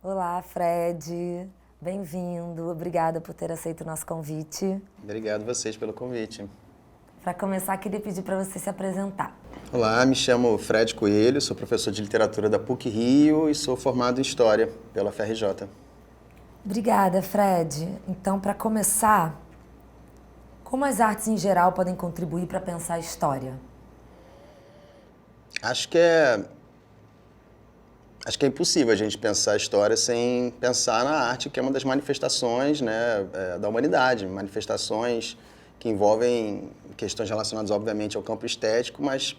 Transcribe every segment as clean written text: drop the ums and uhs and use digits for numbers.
Olá, Fred. Bem-vindo. Obrigada por ter aceito o nosso convite. Obrigado vocês pelo convite. Para começar, queria pedir para você se apresentar. Olá, me chamo Fred Coelho, sou professor de literatura da PUC-Rio e sou formado em História pela FRJ. Obrigada, Fred. Então, para começar, como as artes em geral podem contribuir para pensar a história? Acho que é impossível a gente pensar a história sem pensar na arte, que é uma das manifestações, né, da humanidade, manifestações que envolvem questões relacionadas, obviamente, ao campo estético, mas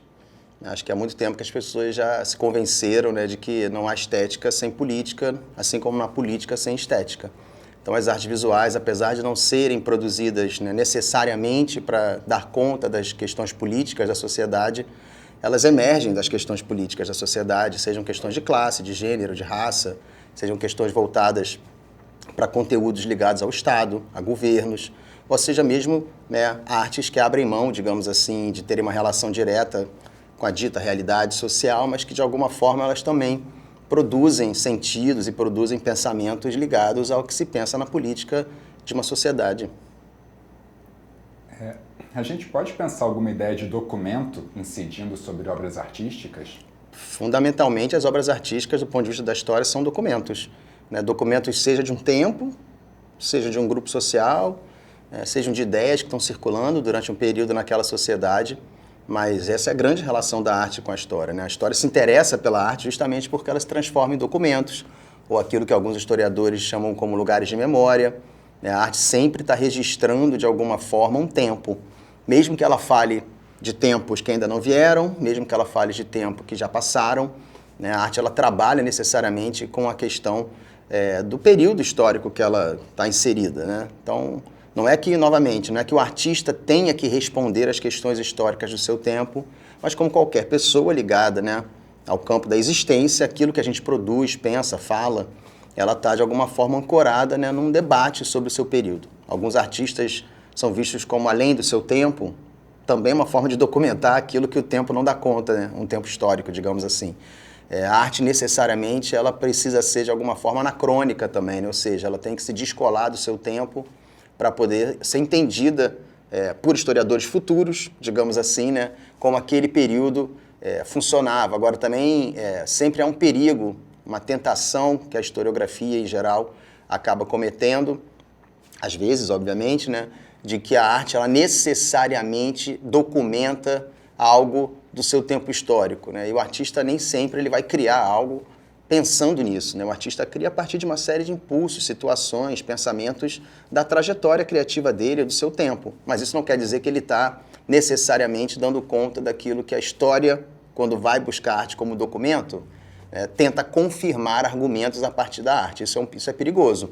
acho que há muito tempo que as pessoas já se convenceram, né, de que não há estética sem política, assim como não há política sem estética. Então, as artes visuais, apesar de não serem produzidas, né, necessariamente para dar conta das questões políticas da sociedade, elas emergem das questões políticas da sociedade, sejam questões de classe, de gênero, de raça, sejam questões voltadas para conteúdos ligados ao Estado, a governos, ou seja mesmo, né, artes que abrem mão, digamos assim, de terem uma relação direta com a dita realidade social, mas que de alguma forma elas também produzem sentidos e produzem pensamentos ligados ao que se pensa na política de uma sociedade. A gente pode pensar alguma ideia de documento incidindo sobre obras artísticas? Fundamentalmente, as obras artísticas, do ponto de vista da história, são documentos, né? Documentos seja de um tempo, seja de um grupo social, sejam de ideias que estão circulando durante um período naquela sociedade, mas essa é a grande relação da arte com a história, né? A história se interessa pela arte justamente porque ela se transforma em documentos, ou aquilo que alguns historiadores chamam como lugares de memória, né? A arte sempre está registrando, de alguma forma, um tempo, mesmo que ela fale de tempos que ainda não vieram, mesmo que ela fale de tempos que já passaram, né? A arte ela trabalha necessariamente com a questão do período histórico que ela está inserida, né? Então, não é que, novamente, não é que o artista tenha que responder às questões históricas do seu tempo, mas como qualquer pessoa ligada, né, ao campo da existência, aquilo que a gente produz, pensa, fala, ela está de alguma forma ancorada, né, num debate sobre o seu período. Alguns artistas são vistos como além do seu tempo, também uma forma de documentar aquilo que o tempo não dá conta, né, um tempo histórico, digamos assim. A arte necessariamente ela precisa ser de alguma forma anacrônica também, né? Ou seja, ela tem que se descolar do seu tempo para poder ser entendida por historiadores futuros, digamos assim, né, como aquele período funcionava. Agora também sempre há um perigo, uma tentação que a historiografia em geral acaba cometendo, às vezes, obviamente, né, de que a arte ela necessariamente documenta algo do seu tempo histórico, né? E o artista nem sempre ele vai criar algo pensando nisso, né? O artista cria a partir de uma série de impulsos, situações, pensamentos da trajetória criativa dele, do seu tempo. Mas isso não quer dizer que ele está necessariamente dando conta daquilo que a história, quando vai buscar arte como documento, tenta confirmar argumentos a partir da arte. Isso é perigoso,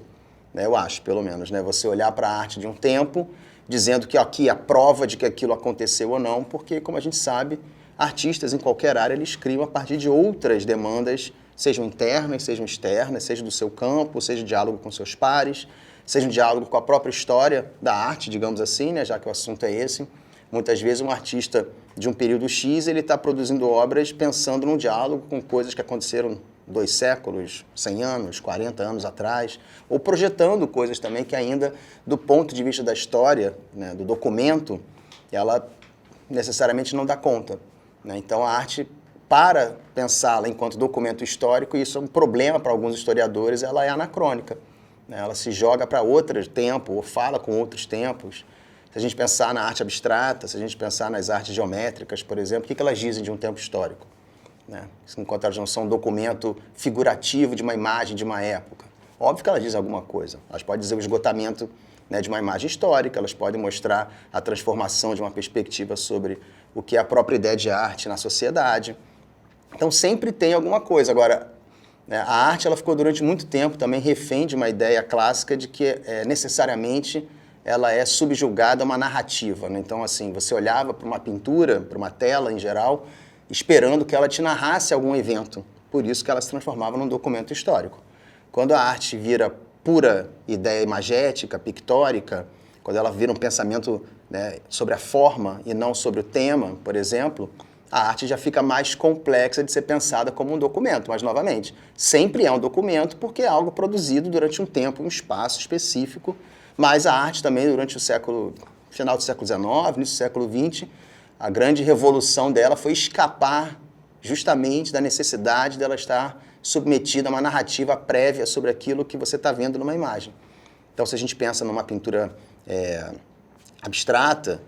né? Eu acho, pelo menos, né? Você olhar para a arte de um tempo dizendo que aqui é a prova de que aquilo aconteceu ou não, porque, como a gente sabe, artistas em qualquer área eles criam a partir de outras demandas, sejam internas, sejam externas, seja do seu campo, seja diálogo com seus pares, seja um diálogo com a própria história da arte, digamos assim, né, já que o assunto é esse. Muitas vezes um artista de um período X, ele está produzindo obras pensando num diálogo com coisas que aconteceram 2 séculos, 100 anos, 40 anos atrás, ou projetando coisas também que ainda, do ponto de vista da história, né, do documento, ela necessariamente não dá conta, né? Então a arte, para pensá-la enquanto documento histórico, isso é um problema para alguns historiadores, ela é anacrônica, né? Ela se joga para outro tempo, ou fala com outros tempos. Se a gente pensar na arte abstrata, se a gente pensar nas artes geométricas, por exemplo, o que elas dizem de um tempo histórico, né? Enquanto elas não são um documento figurativo de uma imagem de uma época. Óbvio que elas dizem alguma coisa. Elas podem dizer o esgotamento, né, de uma imagem histórica, elas podem mostrar a transformação de uma perspectiva sobre o que é a própria ideia de arte na sociedade. Então sempre tem alguma coisa. Agora, né, a arte ela ficou durante muito tempo também refém de uma ideia clássica de que necessariamente ela é subjugada a uma narrativa, né? Então, assim, você olhava para uma pintura, para uma tela em geral, esperando que ela te narrasse algum evento. Por isso que ela se transformava num documento histórico. Quando a arte vira pura ideia imagética, pictórica, quando ela vira um pensamento, né, sobre a forma e não sobre o tema, por exemplo, a arte já fica mais complexa de ser pensada como um documento. Mas, novamente, sempre é um documento porque é algo produzido durante um tempo, um espaço específico. Mas a arte também, durante o final do século XIX, início do século XX, a grande revolução dela foi escapar justamente da necessidade dela estar submetida a uma narrativa prévia sobre aquilo que você está vendo numa imagem. Então, se a gente pensa numa pintura abstrata,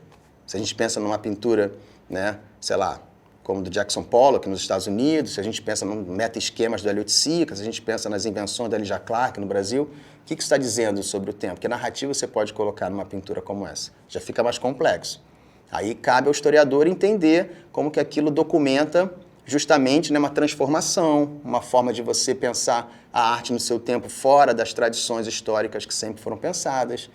se a gente pensa numa pintura, né, sei lá, como do Jackson Pollock nos Estados Unidos, se a gente pensa nos meta-esquemas do Elliott Sica, se a gente pensa nas invenções da Elijah Clark no Brasil, o que isso está dizendo sobre o tempo? Que narrativa você pode colocar numa pintura como essa? Já fica mais complexo. Aí cabe ao historiador entender como que aquilo documenta justamente, né, uma transformação, uma forma de você pensar a arte no seu tempo fora das tradições históricas que sempre foram pensadas.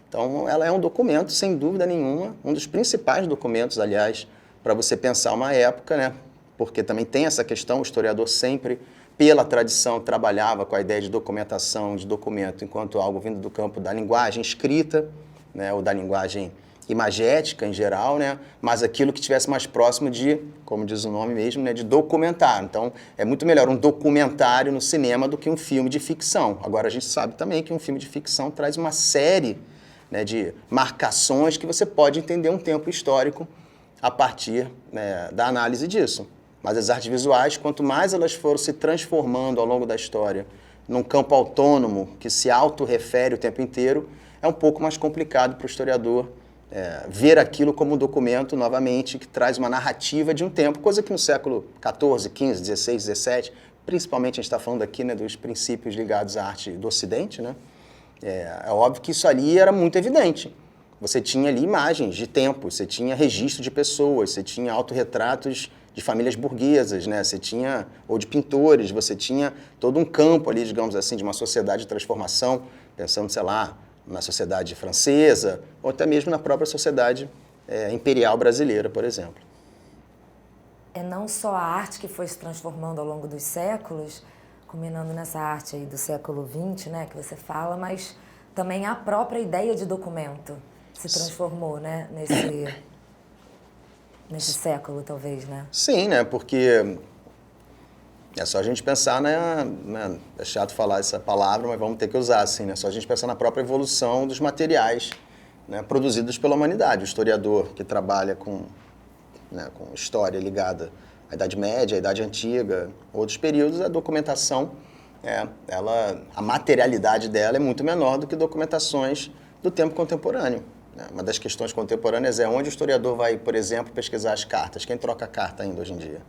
Então, ela é um documento, sem dúvida nenhuma, um dos principais documentos, aliás, para você pensar uma época, né? Porque também tem essa questão, o historiador sempre, pela tradição, trabalhava com a ideia de documentação, de documento, enquanto algo vindo do campo da linguagem escrita, né, ou da linguagem imagética em geral, né, mas aquilo que estivesse mais próximo de, como diz o nome mesmo, né, de documentar. Então, é muito melhor um documentário no cinema do que um filme de ficção. Agora, a gente sabe também que um filme de ficção traz uma série, né, de marcações que você pode entender um tempo histórico a partir, né, da análise disso. Mas as artes visuais, quanto mais elas foram se transformando ao longo da história num campo autônomo que se autorrefere o tempo inteiro, é um pouco mais complicado para o historiador ver aquilo como um documento, novamente, que traz uma narrativa de um tempo, coisa que no século XIV, XV, XVI, XVII, principalmente a gente está falando aqui, né, dos princípios ligados à arte do Ocidente, né? É óbvio que isso ali era muito evidente. Você tinha ali imagens de tempo, você tinha registro de pessoas, você tinha autorretratos de famílias burguesas, né? Você tinha, ou de pintores, você tinha todo um campo ali, digamos assim, de uma sociedade de transformação, pensando, sei lá, na sociedade francesa, ou até mesmo na própria sociedade imperial brasileira, por exemplo. É não só a arte que foi se transformando ao longo dos séculos, culminando nessa arte aí do século XX, né, que você fala, mas também a própria ideia de documento se transformou, né, nesse século, talvez, né? Sim, né, porque é só a gente pensar, né, é chato falar essa palavra, mas vamos ter que usar, assim, né, é só a gente pensar na própria evolução dos materiais, né, produzidos pela humanidade. O historiador que trabalha com história ligada à Idade Média, à Idade Antiga, outros períodos, a documentação, a materialidade dela é muito menor do que documentações do tempo contemporâneo. Né? Uma das questões contemporâneas é onde o historiador vai, por exemplo, pesquisar as cartas. Quem troca carta ainda hoje em dia?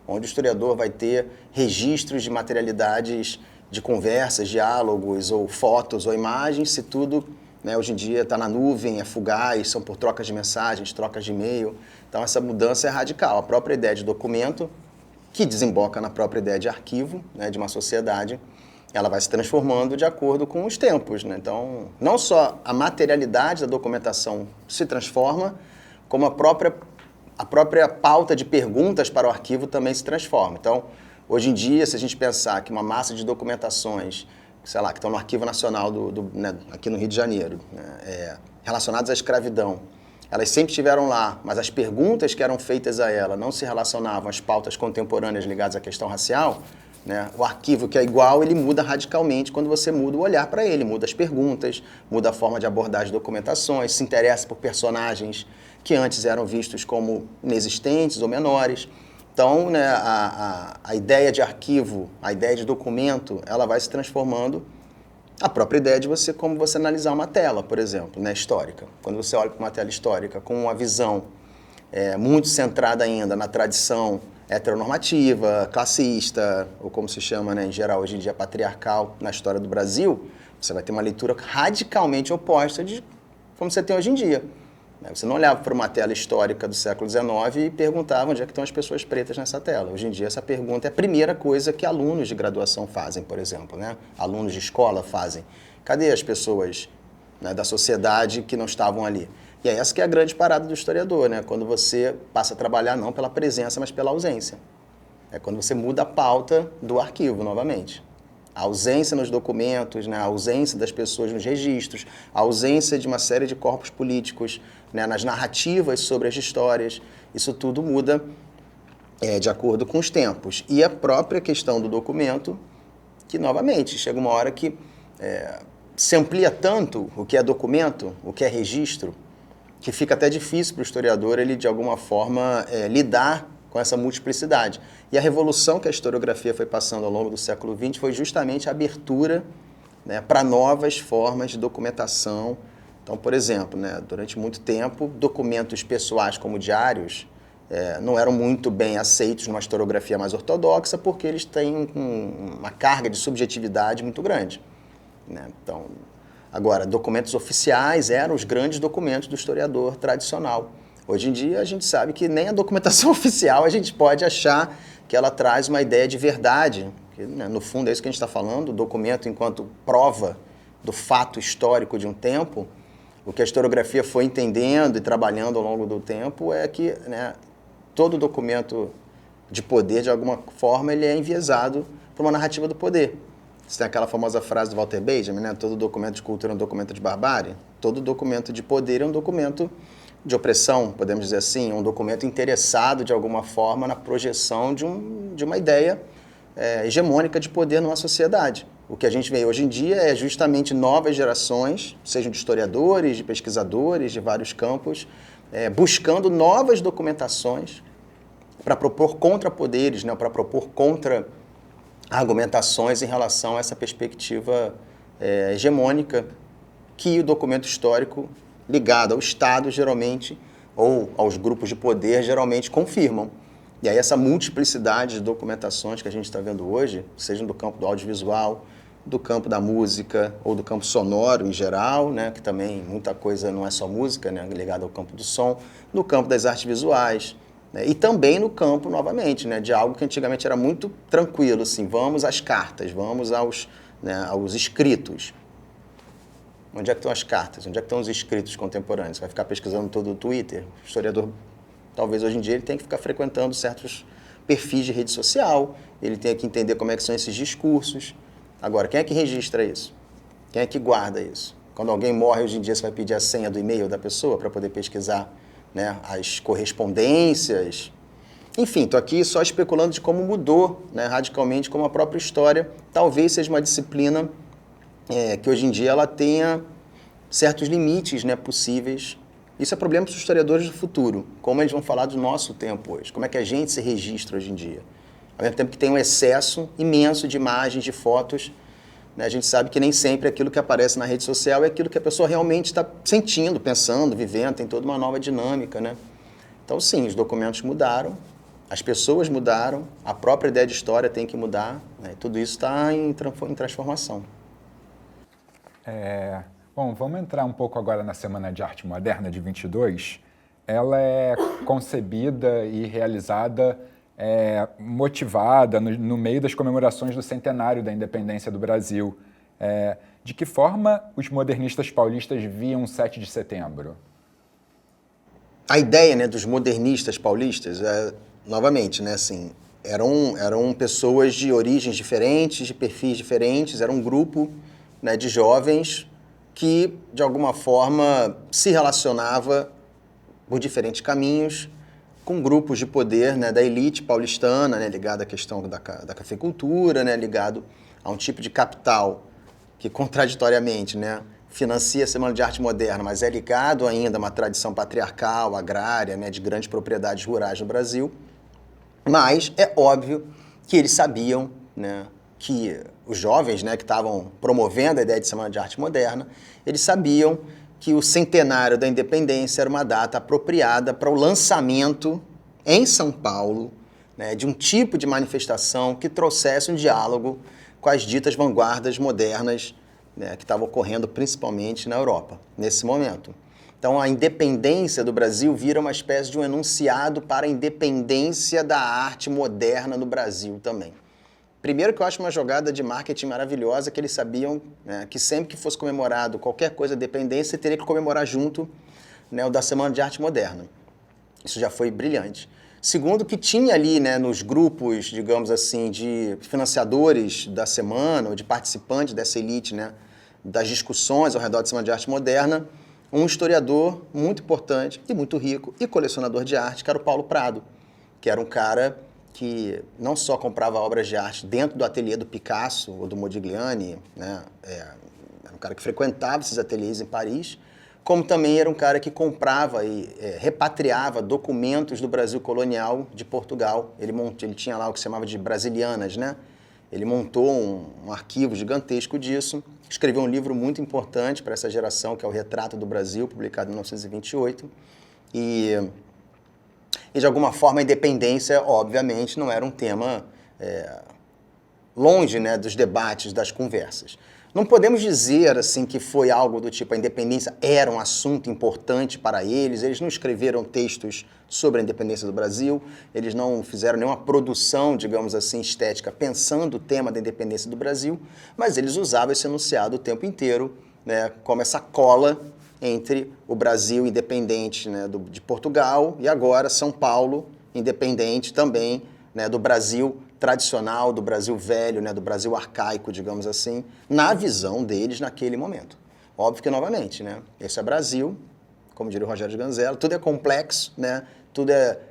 Onde o historiador vai ter registros de materialidades de conversas, diálogos, ou fotos, ou imagens, se tudo, né, hoje em dia está na nuvem, é fugaz, são por trocas de mensagens, trocas de e-mail. Então, essa mudança é radical. A própria ideia de documento, que desemboca na própria ideia de arquivo, né, de uma sociedade, ela vai se transformando de acordo com os tempos. Né? Então, não só a materialidade da documentação se transforma, como a própria pauta de perguntas para o arquivo também se transforma. Então, hoje em dia, se a gente pensar que uma massa de documentações, sei lá, que estão no Arquivo Nacional né, aqui no Rio de Janeiro, né, relacionadas à escravidão, elas sempre estiveram lá, mas as perguntas que eram feitas a ela não se relacionavam às pautas contemporâneas ligadas à questão racial, né, o arquivo, que é igual, ele muda radicalmente quando você muda o olhar para ele, muda as perguntas, muda a forma de abordar as documentações, se interessa por personagens que antes eram vistos como inexistentes ou menores. Então, né, a ideia de arquivo, a ideia de documento, ela vai se transformando. A própria ideia de como você analisar uma tela, por exemplo, né, histórica. Quando você olha para uma tela histórica com uma visão muito centrada ainda na tradição heteronormativa, classista, ou como se chama, né, em geral, hoje em dia, patriarcal, na história do Brasil, você vai ter uma leitura radicalmente oposta de como você tem hoje em dia. Você não olhava para uma tela histórica do século XIX e perguntava onde é que estão as pessoas pretas nessa tela. Hoje em dia, essa pergunta é a primeira coisa que alunos de graduação fazem, por exemplo, né? Alunos de escola fazem. Cadê as pessoas, né, da sociedade que não estavam ali? E é essa que é a grande parada do historiador, né? Quando você passa a trabalhar não pela presença, mas pela ausência. É quando você muda a pauta do arquivo, novamente. A ausência nos documentos, né, a ausência das pessoas nos registros, a ausência de uma série de corpos políticos, né, nas narrativas sobre as histórias, isso tudo muda de acordo com os tempos. E a própria questão do documento, que, novamente, chega uma hora que se amplia tanto o que é documento, o que é registro, que fica até difícil para o historiador ele, de alguma forma, lidar com essa multiplicidade. E a revolução que a historiografia foi passando ao longo do século XX foi justamente a abertura, né, para novas formas de documentação. Então, por exemplo, né, durante muito tempo, documentos pessoais como diários não eram muito bem aceitos numa historiografia mais ortodoxa porque eles têm uma carga de subjetividade muito grande, né? Então, agora, documentos oficiais eram os grandes documentos do historiador tradicional. Hoje em dia, a gente sabe que nem a documentação oficial a gente pode achar que ela traz uma ideia de verdade. Que, né, no fundo, é isso que a gente está falando, o documento enquanto prova do fato histórico de um tempo. O que a historiografia foi entendendo e trabalhando ao longo do tempo é que, né, todo documento de poder, de alguma forma, ele é enviesado por uma narrativa do poder. Você tem aquela famosa frase do Walter Benjamin, né? Todo documento de cultura é um documento de barbárie. Todo documento de poder é um documento de opressão, podemos dizer assim, um documento interessado, de alguma forma, na projeção de uma ideia hegemônica de poder numa sociedade. O que a gente vê hoje em dia é justamente novas gerações, sejam de historiadores, de pesquisadores, de vários campos, buscando novas documentações para propor contrapoderes, né? Para propor contra-argumentações em relação a essa perspectiva hegemônica que o documento histórico ligado ao Estado, geralmente, ou aos grupos de poder, geralmente confirmam. E aí essa multiplicidade de documentações que a gente está vendo hoje, seja do campo do audiovisual, do campo da música ou do campo sonoro em geral, né, que também muita coisa não é só música, né, ligada ao campo do som, no campo das artes visuais, né, e também no campo, novamente, né, de algo que antigamente era muito tranquilo, assim, vamos às cartas, vamos aos escritos. Onde é que estão as cartas? Onde é que estão os escritos contemporâneos? Você vai ficar pesquisando todo o Twitter? O historiador, talvez hoje em dia, ele tenha que ficar frequentando certos perfis de rede social, ele tenha que entender como é que são esses discursos. Agora, quem é que registra isso? Quem é que guarda isso? Quando alguém morre hoje em dia, você vai pedir a senha do e-mail da pessoa para poder pesquisar, né, as correspondências. Enfim, estou aqui só especulando de como mudou, né, radicalmente, como a própria história talvez seja uma disciplina que hoje em dia ela tenha certos limites, né, possíveis. Isso é problema para os historiadores do futuro, como eles vão falar do nosso tempo hoje, como é que a gente se registra hoje em dia. Ao mesmo tempo que tem um excesso imenso de imagens, de fotos, né, a gente sabe que nem sempre aquilo que aparece na rede social é aquilo que a pessoa realmente está sentindo, pensando, vivendo, tem toda uma nova dinâmica, né? Então, sim, os documentos mudaram, as pessoas mudaram, a própria ideia de história tem que mudar, né, e tudo isso está em transformação. Bom, vamos entrar um pouco agora na Semana de Arte Moderna de 22. Ela é concebida e realizada, motivada no meio das comemorações do centenário da independência do Brasil. De que forma os modernistas paulistas viam o 7 de setembro? A ideia, né, dos modernistas paulistas, novamente, né, assim, eram pessoas de origens diferentes, de perfis diferentes, era um grupo, né, de jovens que, de alguma forma, se relacionava por diferentes caminhos com grupos de poder, né, da elite paulistana, né, ligado à questão da cafeicultura, né, ligado a um tipo de capital que, contraditoriamente, né, financia a Semana de Arte Moderna, mas é ligado ainda a uma tradição patriarcal, agrária, né, de grandes propriedades rurais no Brasil. Mas é óbvio que eles sabiam, né, que os jovens, né, que estavam promovendo a ideia de Semana de Arte Moderna, eles sabiam que o centenário da independência era uma data apropriada para o lançamento em São Paulo, né, de um tipo de manifestação que trouxesse um diálogo com as ditas vanguardas modernas, né, que estavam ocorrendo principalmente na Europa, nesse momento. Então, a independência do Brasil vira uma espécie de um enunciado para a independência da arte moderna no Brasil também. Primeiro que eu acho uma jogada de marketing maravilhosa, que eles sabiam, né, que sempre que fosse comemorado qualquer coisa de independência, teria que comemorar junto, né, o da Semana de Arte Moderna. Isso já foi brilhante. Segundo, que tinha ali, né, nos grupos, digamos assim, de financiadores da semana, ou de participantes dessa elite, né, das discussões ao redor da Semana de Arte Moderna, um historiador muito importante e muito rico e colecionador de arte, que era o Paulo Prado, que era um cara que não só comprava obras de arte dentro do ateliê do Picasso ou do Modigliani, né? Era um cara que frequentava esses ateliês em Paris, como também era um cara que comprava e repatriava documentos do Brasil colonial de Portugal. Ele tinha lá o que se chamava de Brasilianas, né? Ele montou um arquivo gigantesco disso, escreveu um livro muito importante para essa geração, que é o Retrato do Brasil, publicado em 1928, e de alguma forma a independência, obviamente, não era um tema longe, né, dos debates, das conversas. Não podemos dizer assim que foi algo do tipo a independência era um assunto importante para eles não escreveram textos sobre a independência do Brasil, eles não fizeram nenhuma produção, digamos assim, estética pensando o tema da independência do Brasil, mas eles usavam esse enunciado o tempo inteiro, né, como essa cola entre o Brasil independente, né, de Portugal e agora São Paulo independente também, né, do Brasil tradicional, do Brasil velho, né, do Brasil arcaico, digamos assim, na visão deles naquele momento. Óbvio que, novamente, né, esse é Brasil, como diria o Rogério de Ganzella, tudo é complexo, né,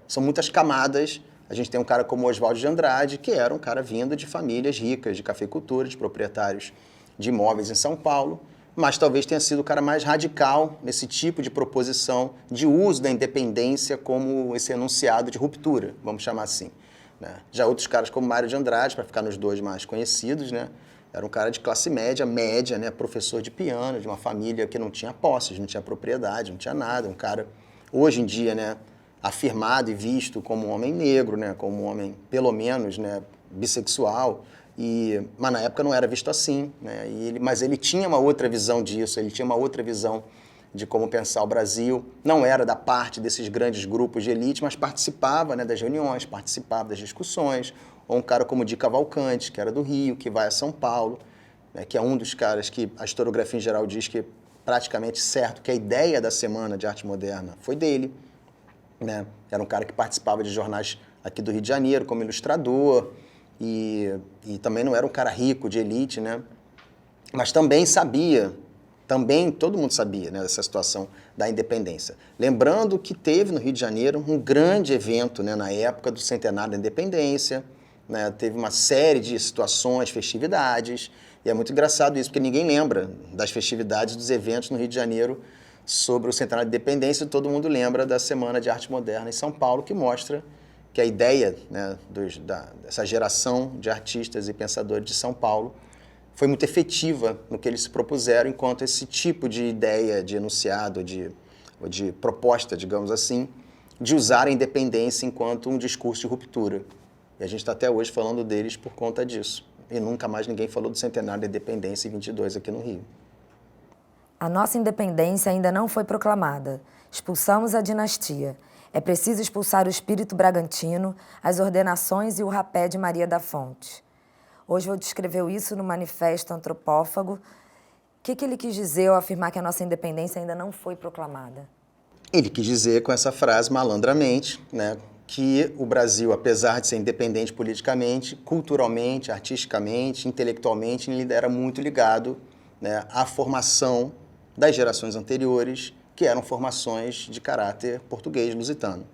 são muitas camadas. A gente tem um cara como Oswaldo de Andrade, que era um cara vindo de famílias ricas, de cafeicultura, de proprietários de imóveis em São Paulo, mas talvez tenha sido o cara mais radical nesse tipo de proposição de uso da independência como esse enunciado de ruptura, vamos chamar assim. Né? Já outros caras como Mário de Andrade, para ficar nos dois mais conhecidos, né? Era um cara de classe média, né? Professor de piano, de uma família que não tinha posses, não tinha propriedade, não tinha nada. Um cara, hoje em dia, né? Afirmado e visto como um homem negro, né? Como um homem, pelo menos, né? Bissexual. Mas na época não era visto assim. Né? Mas ele tinha uma outra visão disso, ele tinha uma outra visão de como pensar o Brasil, não era da parte desses grandes grupos de elite, mas participava, né, das reuniões, participava das discussões, ou um cara como Di Cavalcanti, que era do Rio, que vai a São Paulo, né, que é um dos caras que a historiografia em geral diz que praticamente certo que a ideia da Semana de Arte Moderna foi dele, né? Era um cara que participava de jornais aqui do Rio de Janeiro como ilustrador, e também não era um cara rico, de elite, né? Mas também sabia, todo mundo sabia, né, dessa situação da independência. Lembrando que teve no Rio de Janeiro um grande evento, né, na época do centenário da independência, né, teve uma série de situações, festividades, e é muito engraçado isso, porque ninguém lembra das festividades, dos eventos no Rio de Janeiro sobre o centenário da independência, e todo mundo lembra da Semana de Arte Moderna em São Paulo, que mostra que a ideia, né, dessa geração de artistas e pensadores de São Paulo foi muito efetiva no que eles se propuseram, enquanto esse tipo de ideia, de enunciado, ou de proposta, digamos assim, de usar a independência enquanto um discurso de ruptura. E a gente está até hoje falando deles por conta disso. E nunca mais ninguém falou do centenário da independência em 22 aqui no Rio. A nossa independência ainda não foi proclamada. Expulsamos a dinastia. É preciso expulsar o espírito bragantino, as ordenações e o rapé de Maria da Fonte. Hoje vou descrever isso no Manifesto Antropófago. O que ele quis dizer ao afirmar que a nossa independência ainda não foi proclamada? Ele quis dizer com essa frase, malandramente, né, que o Brasil, apesar de ser independente politicamente, culturalmente, artisticamente, intelectualmente, ele era muito ligado, né, à formação das gerações anteriores, que eram formações de caráter português lusitano.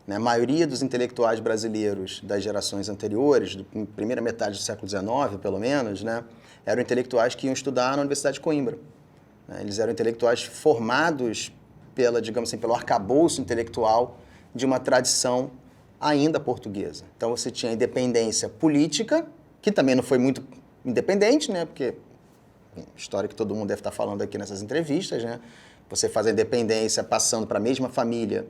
A maioria dos intelectuais brasileiros das gerações anteriores, da primeira metade do século XIX, pelo menos, né, eram intelectuais que iam estudar na Universidade de Coimbra. Eles eram intelectuais formados digamos assim, pelo arcabouço intelectual de uma tradição ainda portuguesa. Então você tinha a independência política, que também não foi muito independente, né, porque história que todo mundo deve estar falando aqui nessas entrevistas, né? Você faz a independência passando para a mesma família.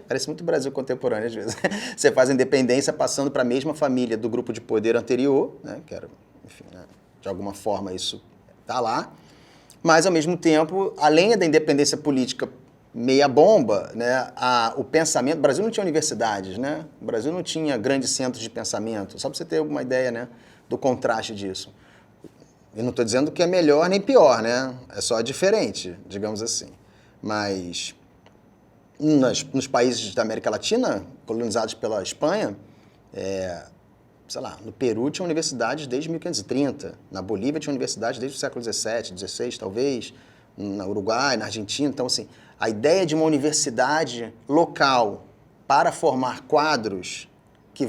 Parece muito Brasil contemporâneo, às vezes. Você faz a independência passando para a mesma família do grupo de poder anterior, né? Que era, enfim, né? De alguma forma isso está lá. Mas, ao mesmo tempo, além da independência política meia bomba, né? O pensamento... O Brasil não tinha universidades, né? O Brasil não tinha grandes centros de pensamento. Só para você ter alguma ideia, né, do contraste disso. Eu não estou dizendo que é melhor nem pior, né? É só diferente, digamos assim. Mas... Nos países da América Latina, colonizados pela Espanha, sei lá, no Peru tinha universidades desde 1530, na Bolívia tinha universidades desde o século XVII, XVI talvez, no Uruguai, na Argentina. Então, assim, a ideia de uma universidade local para formar quadros que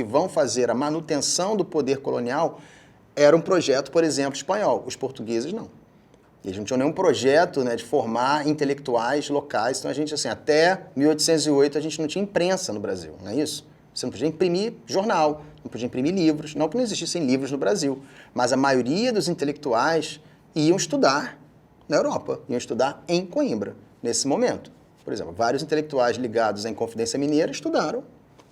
vão fazer a manutenção do poder colonial era um projeto, por exemplo, espanhol. Os portugueses não. Eles não tinham nenhum projeto, né, de formar intelectuais locais. Então, a gente, assim, até 1808, a gente não tinha imprensa no Brasil, não é isso? Você não podia imprimir jornal, não podia imprimir livros. Não que não existissem livros no Brasil, mas a maioria dos intelectuais iam estudar na Europa, iam estudar em Coimbra, nesse momento. Por exemplo, vários intelectuais ligados à Inconfidência Mineira estudaram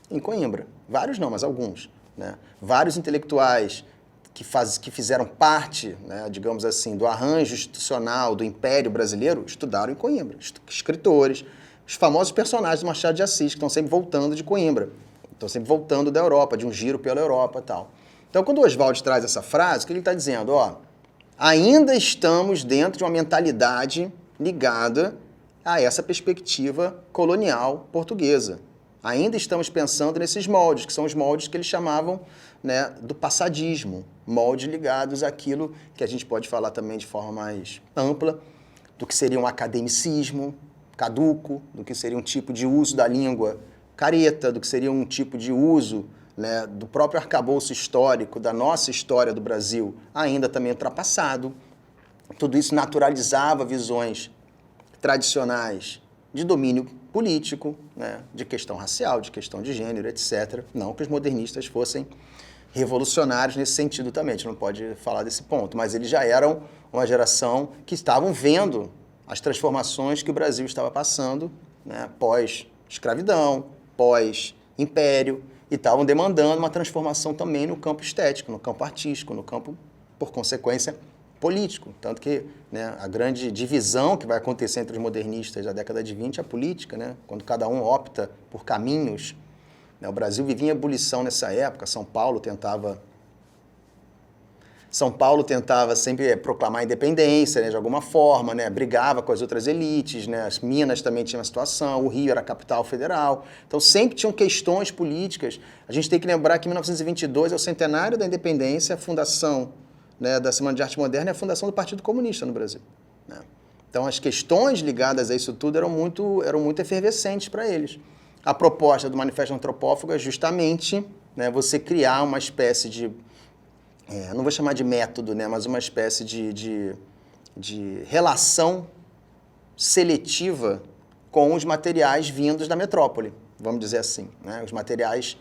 em Coimbra. Vários não, mas alguns, né? Vários intelectuais que fizeram parte, né, digamos assim, do arranjo institucional do Império Brasileiro, estudaram em Coimbra. Escritores, os famosos personagens do Machado de Assis, que estão sempre voltando de Coimbra, estão sempre voltando da Europa, de um giro pela Europa e tal. Então, quando o Oswald traz essa frase, o que ele está dizendo? Ó, ainda estamos dentro de uma mentalidade ligada a essa perspectiva colonial portuguesa. Ainda estamos pensando nesses moldes, que são os moldes que eles chamavam, né, do passadismo, moldes ligados àquilo que a gente pode falar também de forma mais ampla, do que seria um academicismo caduco, do que seria um tipo de uso da língua careta, do que seria um tipo de uso, né, do próprio arcabouço histórico, da nossa história do Brasil, ainda também ultrapassado. Tudo isso naturalizava visões tradicionais de domínio político, né, de questão racial, de questão de gênero, etc. Não que os modernistas fossem revolucionários nesse sentido também, a gente não pode falar desse ponto, mas eles já eram uma geração que estavam vendo as transformações que o Brasil estava passando, né, pós-escravidão, pós-império, e estavam demandando uma transformação também no campo estético, no campo artístico, no campo, por consequência, político. Tanto que, né, a grande divisão que vai acontecer entre os modernistas da década de 20 é a política, né, quando cada um opta por caminhos. Né, o Brasil vivia em ebulição nessa época, São Paulo tentava sempre proclamar a independência, né, de alguma forma, né, brigava com as outras elites, né, as Minas também tinham uma situação, o Rio era a capital federal, então sempre tinham questões políticas. A gente tem que lembrar que 1922 é o centenário da independência, a fundação, né, da Semana de Arte Moderna é a fundação do Partido Comunista no Brasil, né? Então as questões ligadas a isso tudo eram muito efervescentes para eles. A proposta do Manifesto Antropófago é justamente, né, você criar uma espécie de não vou chamar de método, né, mas uma espécie de relação seletiva com os materiais vindos da metrópole, vamos dizer assim, né, os materiais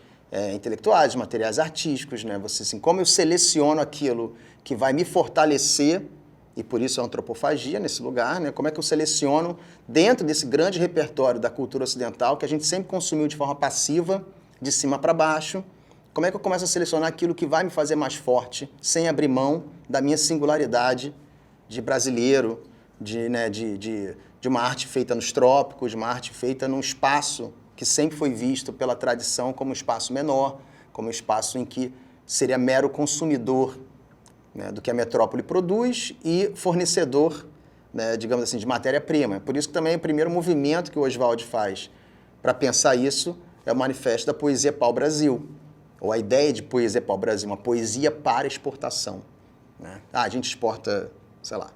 intelectuais, os materiais artísticos, né, você, assim, como eu seleciono aquilo que vai me fortalecer, e por isso a antropofagia nesse lugar, né, como é que eu seleciono dentro desse grande repertório da cultura ocidental que a gente sempre consumiu de forma passiva, de cima para baixo. Como é que eu começo a selecionar aquilo que vai me fazer mais forte, sem abrir mão da minha singularidade de brasileiro, de uma arte feita nos trópicos, de uma arte feita num espaço que sempre foi visto pela tradição como um espaço menor, como um espaço em que seria mero consumidor, né, do que a metrópole produz e fornecedor, né, digamos assim, de matéria-prima. Por isso que também o primeiro movimento que o Oswald faz para pensar isso é o Manifesto da Poesia Pau-Brasil, ou a ideia de poesia pau-brasil, uma poesia para exportação, né? A gente exporta, sei lá,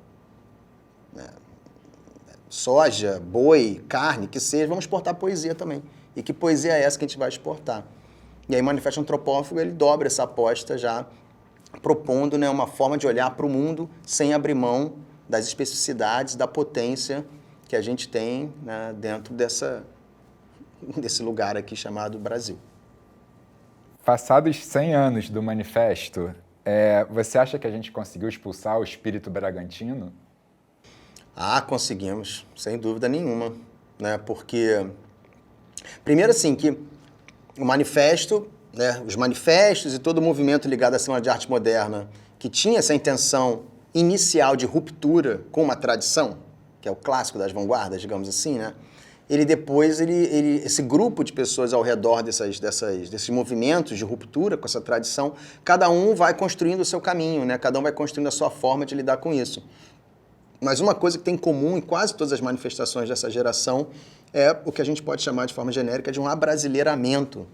né, soja, boi, carne, que seja, vamos exportar poesia também. E que poesia é essa que a gente vai exportar? E aí o Manifesto Antropófago, ele dobra essa aposta já, propondo, né, uma forma de olhar para o mundo sem abrir mão das especificidades, da potência que a gente tem, né, dentro desse lugar aqui chamado Brasil. Passados 100 anos do manifesto, você acha que a gente conseguiu expulsar o espírito bragantino? Ah, conseguimos, sem dúvida nenhuma, né? Porque, primeiro assim, que o manifesto, né, os manifestos e todo o movimento ligado à Semana de Arte Moderna, que tinha essa intenção inicial de ruptura com uma tradição, que é o clássico das vanguardas, digamos assim, né? Esse grupo de pessoas ao redor desses movimentos de ruptura com essa tradição, cada um vai construindo o seu caminho, né? Cada um vai construindo a sua forma de lidar com isso. Mas uma coisa que tem em comum em quase todas as manifestações dessa geração é o que a gente pode chamar de forma genérica de um abrasileiramento,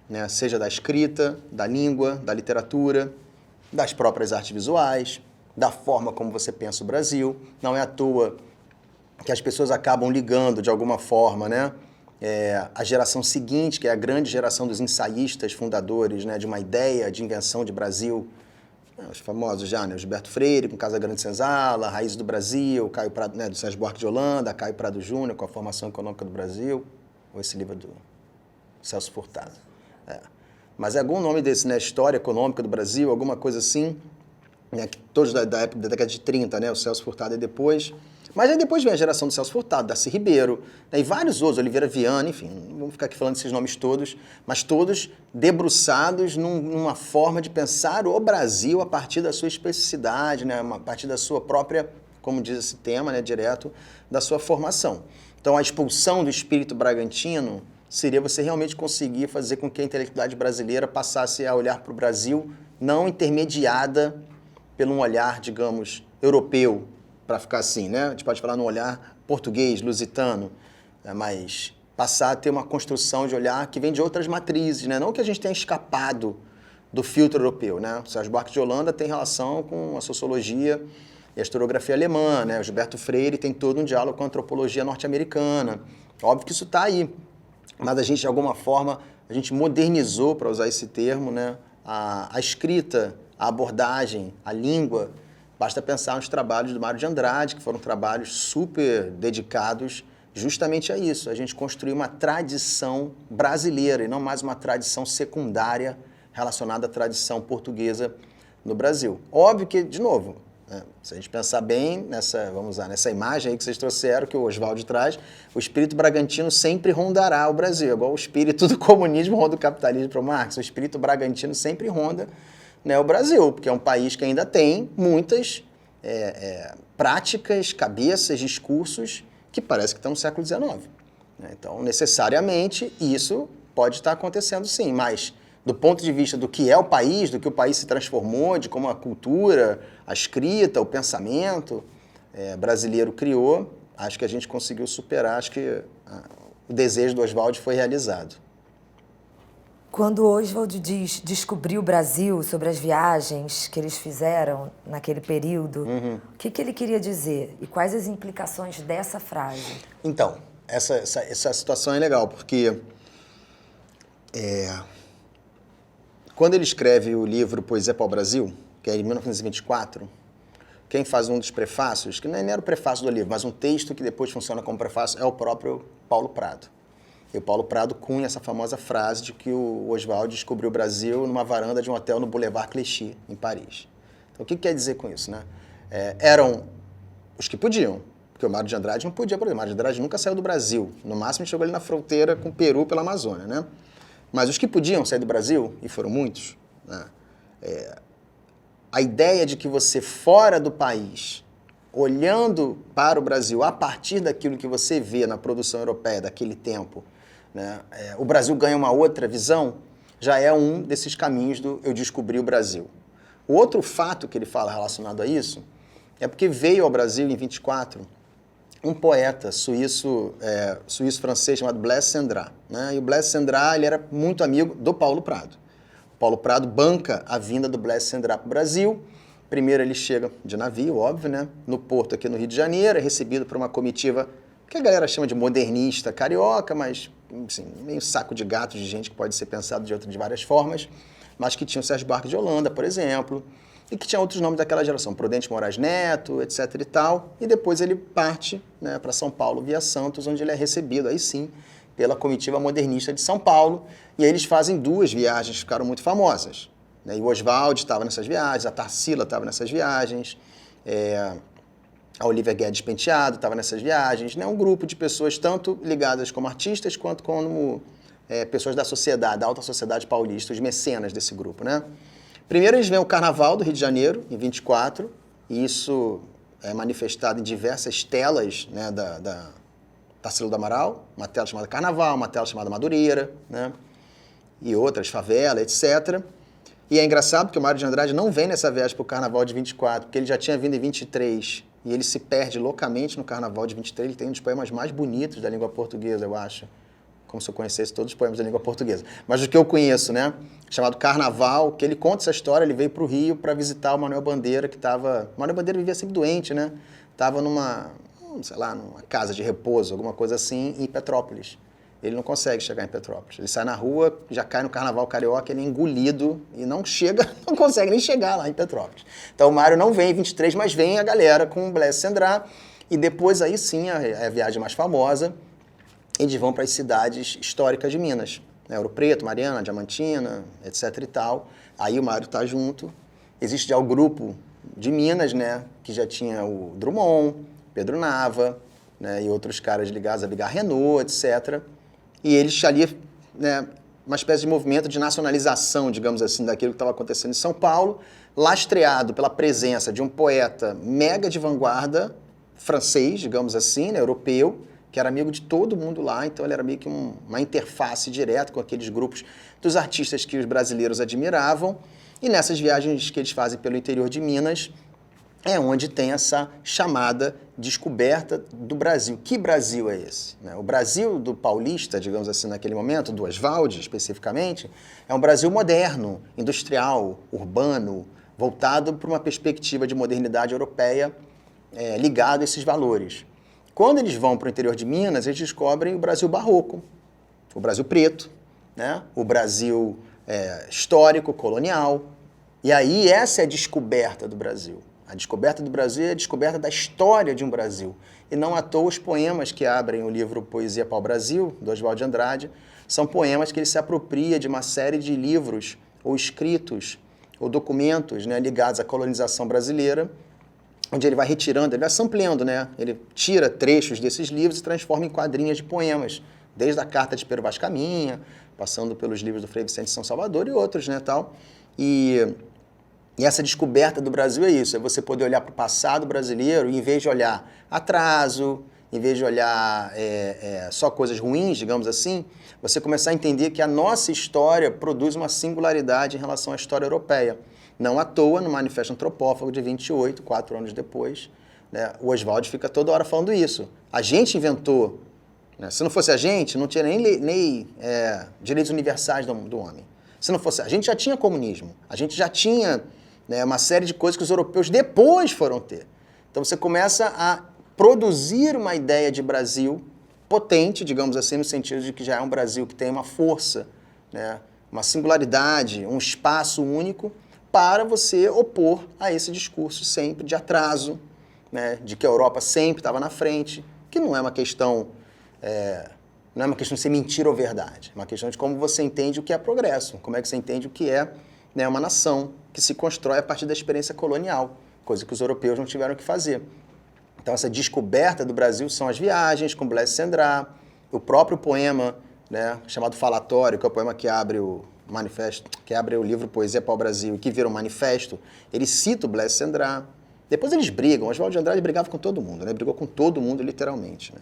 né? Seja da escrita, da língua, da literatura, das próprias artes visuais, da forma como você pensa o Brasil. Não é à toa que as pessoas acabam ligando, de alguma forma, né, A geração seguinte, que é a grande geração dos ensaístas fundadores, né, de uma ideia de invenção de Brasil, os famosos já, né, Gilberto Freire, com Casa Grande Senzala, Raiz do Brasil, Caio Prado, né, do Sérgio Buarque de Holanda, Caio Prado Júnior, com a Formação Econômica do Brasil, ou esse livro do Celso Furtado. Mas é algum nome desse, né, História Econômica do Brasil, alguma coisa assim, né, todos da década de 30, né, o Celso Furtado é depois. Mas aí depois vem a geração do Celso Furtado, Darcy Ribeiro, né, e vários outros, Oliveira Viana, enfim, não vamos ficar aqui falando desses nomes todos, mas todos debruçados numa forma de pensar o Brasil a partir da sua especificidade, né, a partir da sua própria, como diz esse tema, né, direto, da sua formação. Então a expulsão do espírito bragantino seria você realmente conseguir fazer com que a intelectualidade brasileira passasse a olhar para o Brasil não intermediada por um olhar, digamos, europeu, para ficar assim, né? A gente pode falar num olhar português, lusitano, né? Mas passar a ter uma construção de olhar que vem de outras matrizes, né? Não que a gente tenha escapado do filtro europeu, né? O Sérgio Buarque de Holanda tem relação com a sociologia e a historiografia alemã, né? O Gilberto Freire tem todo um diálogo com a antropologia norte-americana. Óbvio que isso está aí, mas a gente, de alguma forma, a gente modernizou, para usar esse termo, né? A escrita, a abordagem, a língua. Basta pensar nos trabalhos do Mário de Andrade, que foram trabalhos super dedicados justamente a isso, a gente construir uma tradição brasileira e não mais uma tradição secundária relacionada à tradição portuguesa no Brasil. Óbvio que, de novo, né, se a gente pensar bem vamos usar nessa imagem aí que vocês trouxeram, que o Oswaldo traz, o espírito bragantino sempre rondará o Brasil, igual o espírito do comunismo ronda o capitalismo para o Marx, o espírito bragantino sempre ronda, né, o Brasil, porque é um país que ainda tem muitas práticas, cabeças, discursos que parece que estão no século XIX. Né? Então, necessariamente, isso pode estar acontecendo sim, mas do ponto de vista do que é o país, do que o país se transformou, de como a cultura, a escrita, o pensamento brasileiro criou, acho que a gente conseguiu superar, acho que o desejo do Oswaldo foi realizado. Quando o Oswald descobriu o Brasil, sobre as viagens que eles fizeram naquele período, o que ele queria dizer? E quais as implicações dessa frase? Então, essa situação é legal, porque quando ele escreve o livro Poesia para o Brasil, que é em 1924, quem faz um dos prefácios, que nem era o prefácio do livro, mas um texto que depois funciona como prefácio, é o próprio Paulo Prado. E o Paulo Prado cunha essa famosa frase de que o Oswald descobriu o Brasil numa varanda de um hotel no Boulevard Clichy, em Paris. Então, o que quer dizer com isso, né? Eram os que podiam, porque o Mário de Andrade não podia, por exemplo, o Mário de Andrade nunca saiu do Brasil. No máximo, ele chegou ali na fronteira com o Peru pela Amazônia, né? Mas os que podiam sair do Brasil, e foram muitos, né? A ideia de que você, fora do país, olhando para o Brasil a partir daquilo que você vê na produção europeia daquele tempo, né, o Brasil ganha uma outra visão, já é um desses caminhos do eu descobri o Brasil. O outro fato que ele fala relacionado a isso é porque veio ao Brasil em 24 um poeta suíço-francês chamado Blaise Cendrars. Né? E o Blaise Cendrars ele era muito amigo do Paulo Prado. O Paulo Prado banca a vinda do Blaise Cendrars para o Brasil. Primeiro ele chega de navio, óbvio, né? No porto aqui no Rio de Janeiro, é recebido por uma comitiva que a galera chama de modernista carioca, mas assim, meio saco de gato de gente que pode ser pensado de várias formas, mas que tinha o Sérgio Buarque de Holanda, por exemplo, e que tinha outros nomes daquela geração, Prudente Moraes Neto, etc. e tal, e depois ele parte, né, para São Paulo via Santos, onde ele é recebido, aí sim, pela comitiva modernista de São Paulo, e aí eles fazem duas viagens que ficaram muito famosas. Né? E o Oswald estava nessas viagens, a Tarsila estava nessas viagens, a Olívia Guedes Penteado estava nessas viagens, né? Um grupo de pessoas tanto ligadas como artistas quanto como pessoas da sociedade, da alta sociedade paulista, os mecenas desse grupo. Né? Primeiro eles veem o Carnaval do Rio de Janeiro, em 24, e isso é manifestado em diversas telas, né, da Tarsila do Amaral, uma tela chamada Carnaval, uma tela chamada Madureira, né? E outras, Favela, etc. E é engraçado porque o Mário de Andrade não vem nessa viagem para o Carnaval de 24, porque ele já tinha vindo em 23, e ele se perde loucamente no Carnaval de 23, ele tem um dos poemas mais bonitos da língua portuguesa, eu acho, como se eu conhecesse todos os poemas da língua portuguesa. Mas do que eu conheço, né, chamado Carnaval, que ele conta essa história, ele veio para o Rio para visitar o Manuel Bandeira, que estava... Manuel Bandeira vivia sempre doente, né, estava numa casa de repouso, alguma coisa assim, em Petrópolis. ele não consegue chegar em Petrópolis. Ele sai na rua, já cai no carnaval carioca, ele é engolido e não chega, não consegue nem chegar lá em Petrópolis. Então o Mário não vem em 23, mas vem a galera com o Blaise Cendrars, e depois aí sim é a viagem mais famosa, eles vão para as cidades históricas de Minas, né? Ouro Preto, Mariana, Diamantina, etc e tal. Aí o Mário está junto. Existe já o grupo de Minas, né, que já tinha o Drummond, Pedro Nava, né, e outros caras ligados a Bigar Renault, etc. E eles ali, né, uma espécie de movimento de nacionalização, digamos assim, daquilo que estava acontecendo em São Paulo, lastreado pela presença de um poeta mega de vanguarda, francês, digamos assim, né, europeu, que era amigo de todo mundo lá, então ele era meio que uma interface direta com aqueles grupos dos artistas que os brasileiros admiravam. E nessas viagens que eles fazem pelo interior de Minas, é onde tem essa chamada descoberta do Brasil. Que Brasil é esse? O Brasil do paulista, digamos assim, naquele momento, do Oswald especificamente, é um Brasil moderno, industrial, urbano, voltado para uma perspectiva de modernidade europeia ligado a esses valores. Quando eles vão para o interior de Minas, eles descobrem o Brasil barroco, o Brasil preto, né? O Brasil histórico, colonial. E aí essa é a descoberta do Brasil. A descoberta do Brasil é a descoberta da história de um Brasil. E não à toa os poemas que abrem o livro Poesia Pau-Brasil, do Oswald de Andrade, são poemas que ele se apropria de uma série de livros, ou escritos, ou documentos, né, ligados à colonização brasileira, onde ele vai retirando, ele vai sampleando, né? Ele tira trechos desses livros e transforma em quadrinhas de poemas, desde a Carta de Pero Vaz Caminha, passando pelos livros do Frei Vicente de São Salvador e outros, né, tal. E essa descoberta do Brasil é isso, é você poder olhar para o passado brasileiro e, em vez de olhar atraso, em vez de olhar só coisas ruins, digamos assim, você começar a entender que a nossa história produz uma singularidade em relação à história europeia. Não à toa, no Manifesto Antropófago de 28, 4 anos depois, né, o Oswald fica toda hora falando isso. A gente inventou, né, se não fosse a gente, não tinha nem lei direitos universais do homem. Se não fosse, a gente já tinha comunismo, a gente já tinha, né, uma série de coisas que os europeus depois foram ter. Então você começa a produzir uma ideia de Brasil potente, digamos assim, no sentido de que já é um Brasil que tem uma força, né, uma singularidade, um espaço único, para você opor a esse discurso sempre de atraso, né, de que a Europa sempre estava na frente, que não é uma questão de ser mentira ou verdade, é uma questão de como você entende o que é progresso, como é que você entende o que é, né, uma nação que se constrói a partir da experiência colonial, coisa que os europeus não tiveram que fazer. Então essa descoberta do Brasil são as viagens com Blaise Cendrars, o próprio poema, né, chamado Falatório, que é o poema que abre o manifesto, que abre o livro Poesia Pau-Brasil e que vira um manifesto, ele cita o Blaise Cendrars. Depois eles brigam, o Oswald de Andrade brigava com todo mundo, né? Brigou com todo mundo literalmente, né?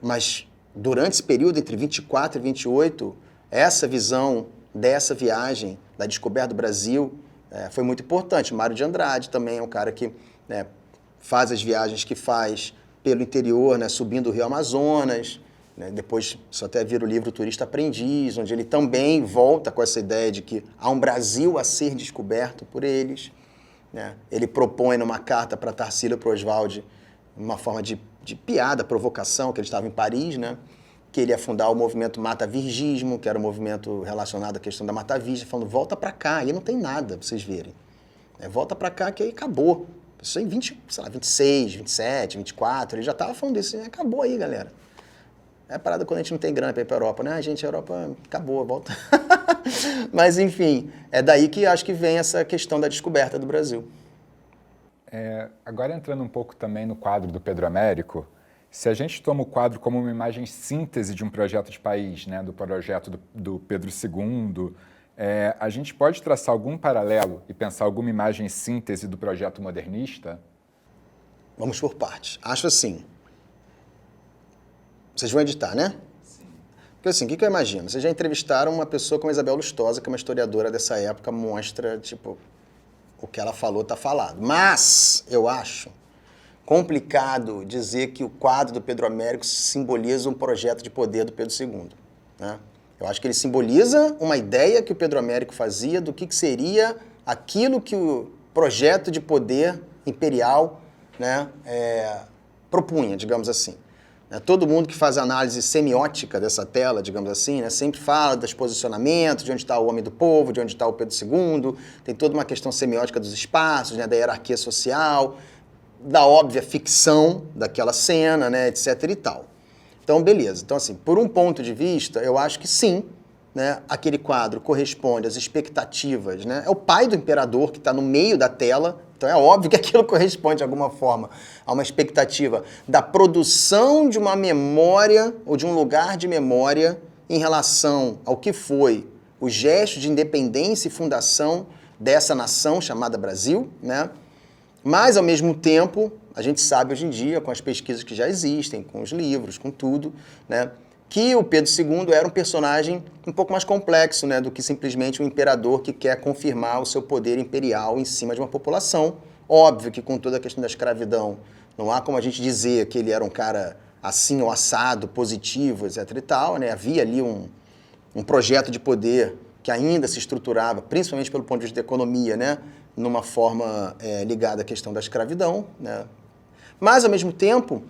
Mas durante esse período entre 24 e 28, essa visão dessa viagem, da descoberta do Brasil, foi muito importante. Mário de Andrade também é um cara que, né, faz as viagens que faz pelo interior, né, subindo o Rio Amazonas, né, depois isso até vira o livro Turista Aprendiz, onde ele também volta com essa ideia de que há um Brasil a ser descoberto por eles, né? Ele propõe numa carta para Tarsila e para Oswald uma forma de piada, provocação, que ele estava em Paris, né, que ele ia fundar o movimento Mata-Virgismo, que era um movimento relacionado à questão da Mata Virgem, falando, volta para cá, aí não tem nada pra vocês verem. Volta para cá que aí acabou. Isso em 26, 27, 24, ele já estava falando isso, acabou aí, galera. É a parada quando a gente não tem grana para ir para a Europa, né? Gente, a Europa acabou, volta. Mas, enfim, é daí que acho que vem essa questão da descoberta do Brasil. Agora entrando um pouco também no quadro do Pedro Américo, se a gente toma o quadro como uma imagem síntese de um projeto de país, né, do projeto do Pedro II, a gente pode traçar algum paralelo e pensar alguma imagem síntese do projeto modernista? Vamos por partes. Acho assim. Vocês vão editar, né? Sim. Porque assim, o que eu imagino? Vocês já entrevistaram uma pessoa como a Isabel Lustosa, que é uma historiadora dessa época, mostra, tipo, o que ela falou está falado. Mas, eu acho complicado dizer que o quadro do Pedro Américo simboliza um projeto de poder do Pedro II, né? Eu acho que ele simboliza uma ideia que o Pedro Américo fazia do que seria aquilo que o projeto de poder imperial, né, propunha, digamos assim. né? Todo mundo que faz análise semiótica dessa tela, digamos assim, né, sempre fala dos posicionamentos, de onde está o homem do povo, de onde está o Pedro II, tem toda uma questão semiótica dos espaços, né, da hierarquia social, da óbvia ficção daquela cena, né, etc. e tal. Então, beleza. Então, assim, por um ponto de vista, eu acho que sim, né, aquele quadro corresponde às expectativas, né? É o pai do imperador que está no meio da tela, então é óbvio que aquilo corresponde de alguma forma a uma expectativa da produção de uma memória ou de um lugar de memória em relação ao que foi o gesto de independência e fundação dessa nação chamada Brasil, né? Mas, ao mesmo tempo, a gente sabe hoje em dia, com as pesquisas que já existem, com os livros, com tudo, né, que o Pedro II era um personagem um pouco mais complexo, né, do que simplesmente um imperador que quer confirmar o seu poder imperial em cima de uma população. Óbvio que com toda a questão da escravidão, não há como a gente dizer que ele era um cara assim ou assado, positivo, etc. e tal, né? Havia ali um projeto de poder que ainda se estruturava, principalmente pelo ponto de vista da economia, né, numa forma ligada à questão da escravidão, né? Mas, ao mesmo tempo,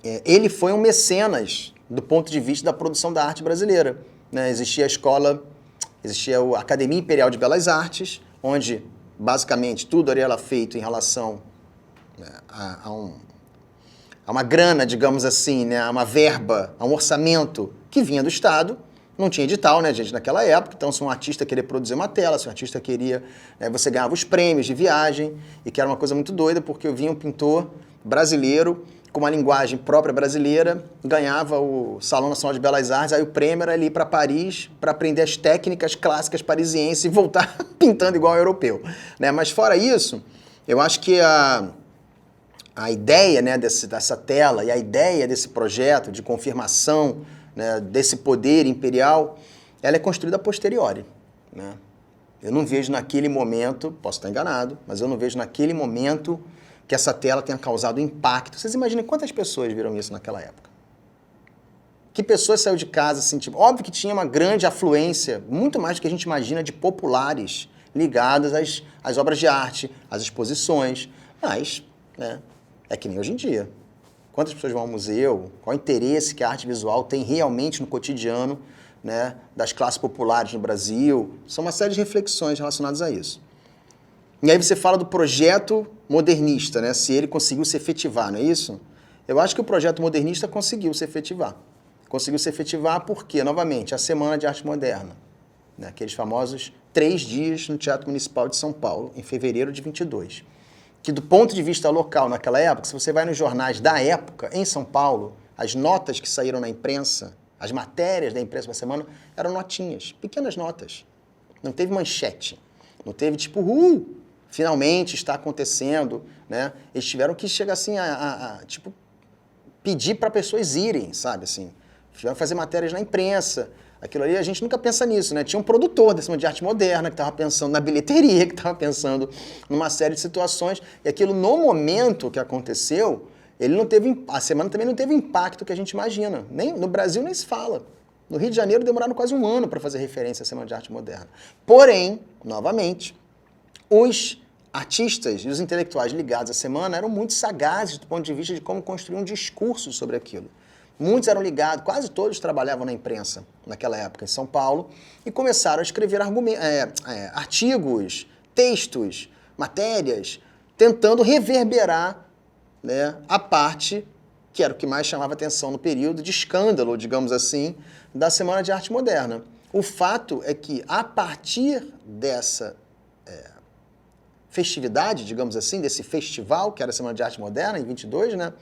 ele foi um mecenas do ponto de vista da produção da arte brasileira, né? Existia a Academia Imperial de Belas Artes, onde, basicamente, tudo era feito em relação, né, a uma grana, digamos assim, né, a uma verba, a um orçamento que vinha do Estado. Não tinha edital, né, gente, naquela época. Então, se um artista queria produzir uma tela, se um artista queria... você ganhava os prêmios de viagem, e que era uma coisa muito doida, porque eu vinha um pintor brasileiro com uma linguagem própria brasileira, ganhava o Salão Nacional de Belas Artes, aí o prêmio era ali para Paris para aprender as técnicas clássicas parisienses e voltar pintando igual ao europeu, né? Mas fora isso, eu acho que a ideia, né, dessa tela e a ideia desse projeto de confirmação, né, desse poder imperial, ela é construída a posteriori, né? Eu não vejo naquele momento, posso estar enganado, mas eu não vejo naquele momento que essa tela tenha causado impacto. Vocês imaginem quantas pessoas viram isso naquela época? Que pessoas saiu de casa, assim, tipo, óbvio que tinha uma grande afluência, muito mais do que a gente imagina, de populares ligados às obras de arte, às exposições, mas, né, é que nem hoje em dia. Quantas pessoas vão ao museu? Qual o interesse que a arte visual tem realmente no cotidiano, né, das classes populares no Brasil? São uma série de reflexões relacionadas a isso. E aí você fala do projeto modernista, né? Se ele conseguiu se efetivar, não é isso? Eu acho que o projeto modernista conseguiu se efetivar. Conseguiu se efetivar porque, novamente, a Semana de Arte Moderna, né? Aqueles famosos 3 dias no Teatro Municipal de São Paulo, em fevereiro de 22. Que do ponto de vista local, naquela época, se você vai nos jornais da época, em São Paulo, as notas que saíram na imprensa, as matérias da imprensa da semana, eram notinhas, pequenas notas. Não teve manchete. Não teve tipo, finalmente está acontecendo, né? Eles tiveram que chegar assim tipo, pedir para pessoas irem, sabe, assim. Tiveram que fazer matérias na imprensa. Aquilo ali, a gente nunca pensa nisso, né? Tinha um produtor da Semana de Arte Moderna que estava pensando na bilheteria, que estava pensando numa série de situações. E aquilo, no momento que aconteceu, ele não teve, a semana também não teve o impacto que a gente imagina. Nem, no Brasil nem se fala. No Rio de Janeiro demoraram quase 1 ano para fazer referência à Semana de Arte Moderna. Porém, novamente, os artistas e os intelectuais ligados à semana eram muito sagazes do ponto de vista de como construir um discurso sobre aquilo. Muitos eram ligados, quase todos trabalhavam na imprensa naquela época em São Paulo e começaram a escrever artigos, textos, matérias, tentando reverberar, né, a parte que era o que mais chamava atenção no período de escândalo, digamos assim, da Semana de Arte Moderna. O fato é que, a partir dessa festividade, digamos assim, desse festival, que era a Semana de Arte Moderna, em 22, né?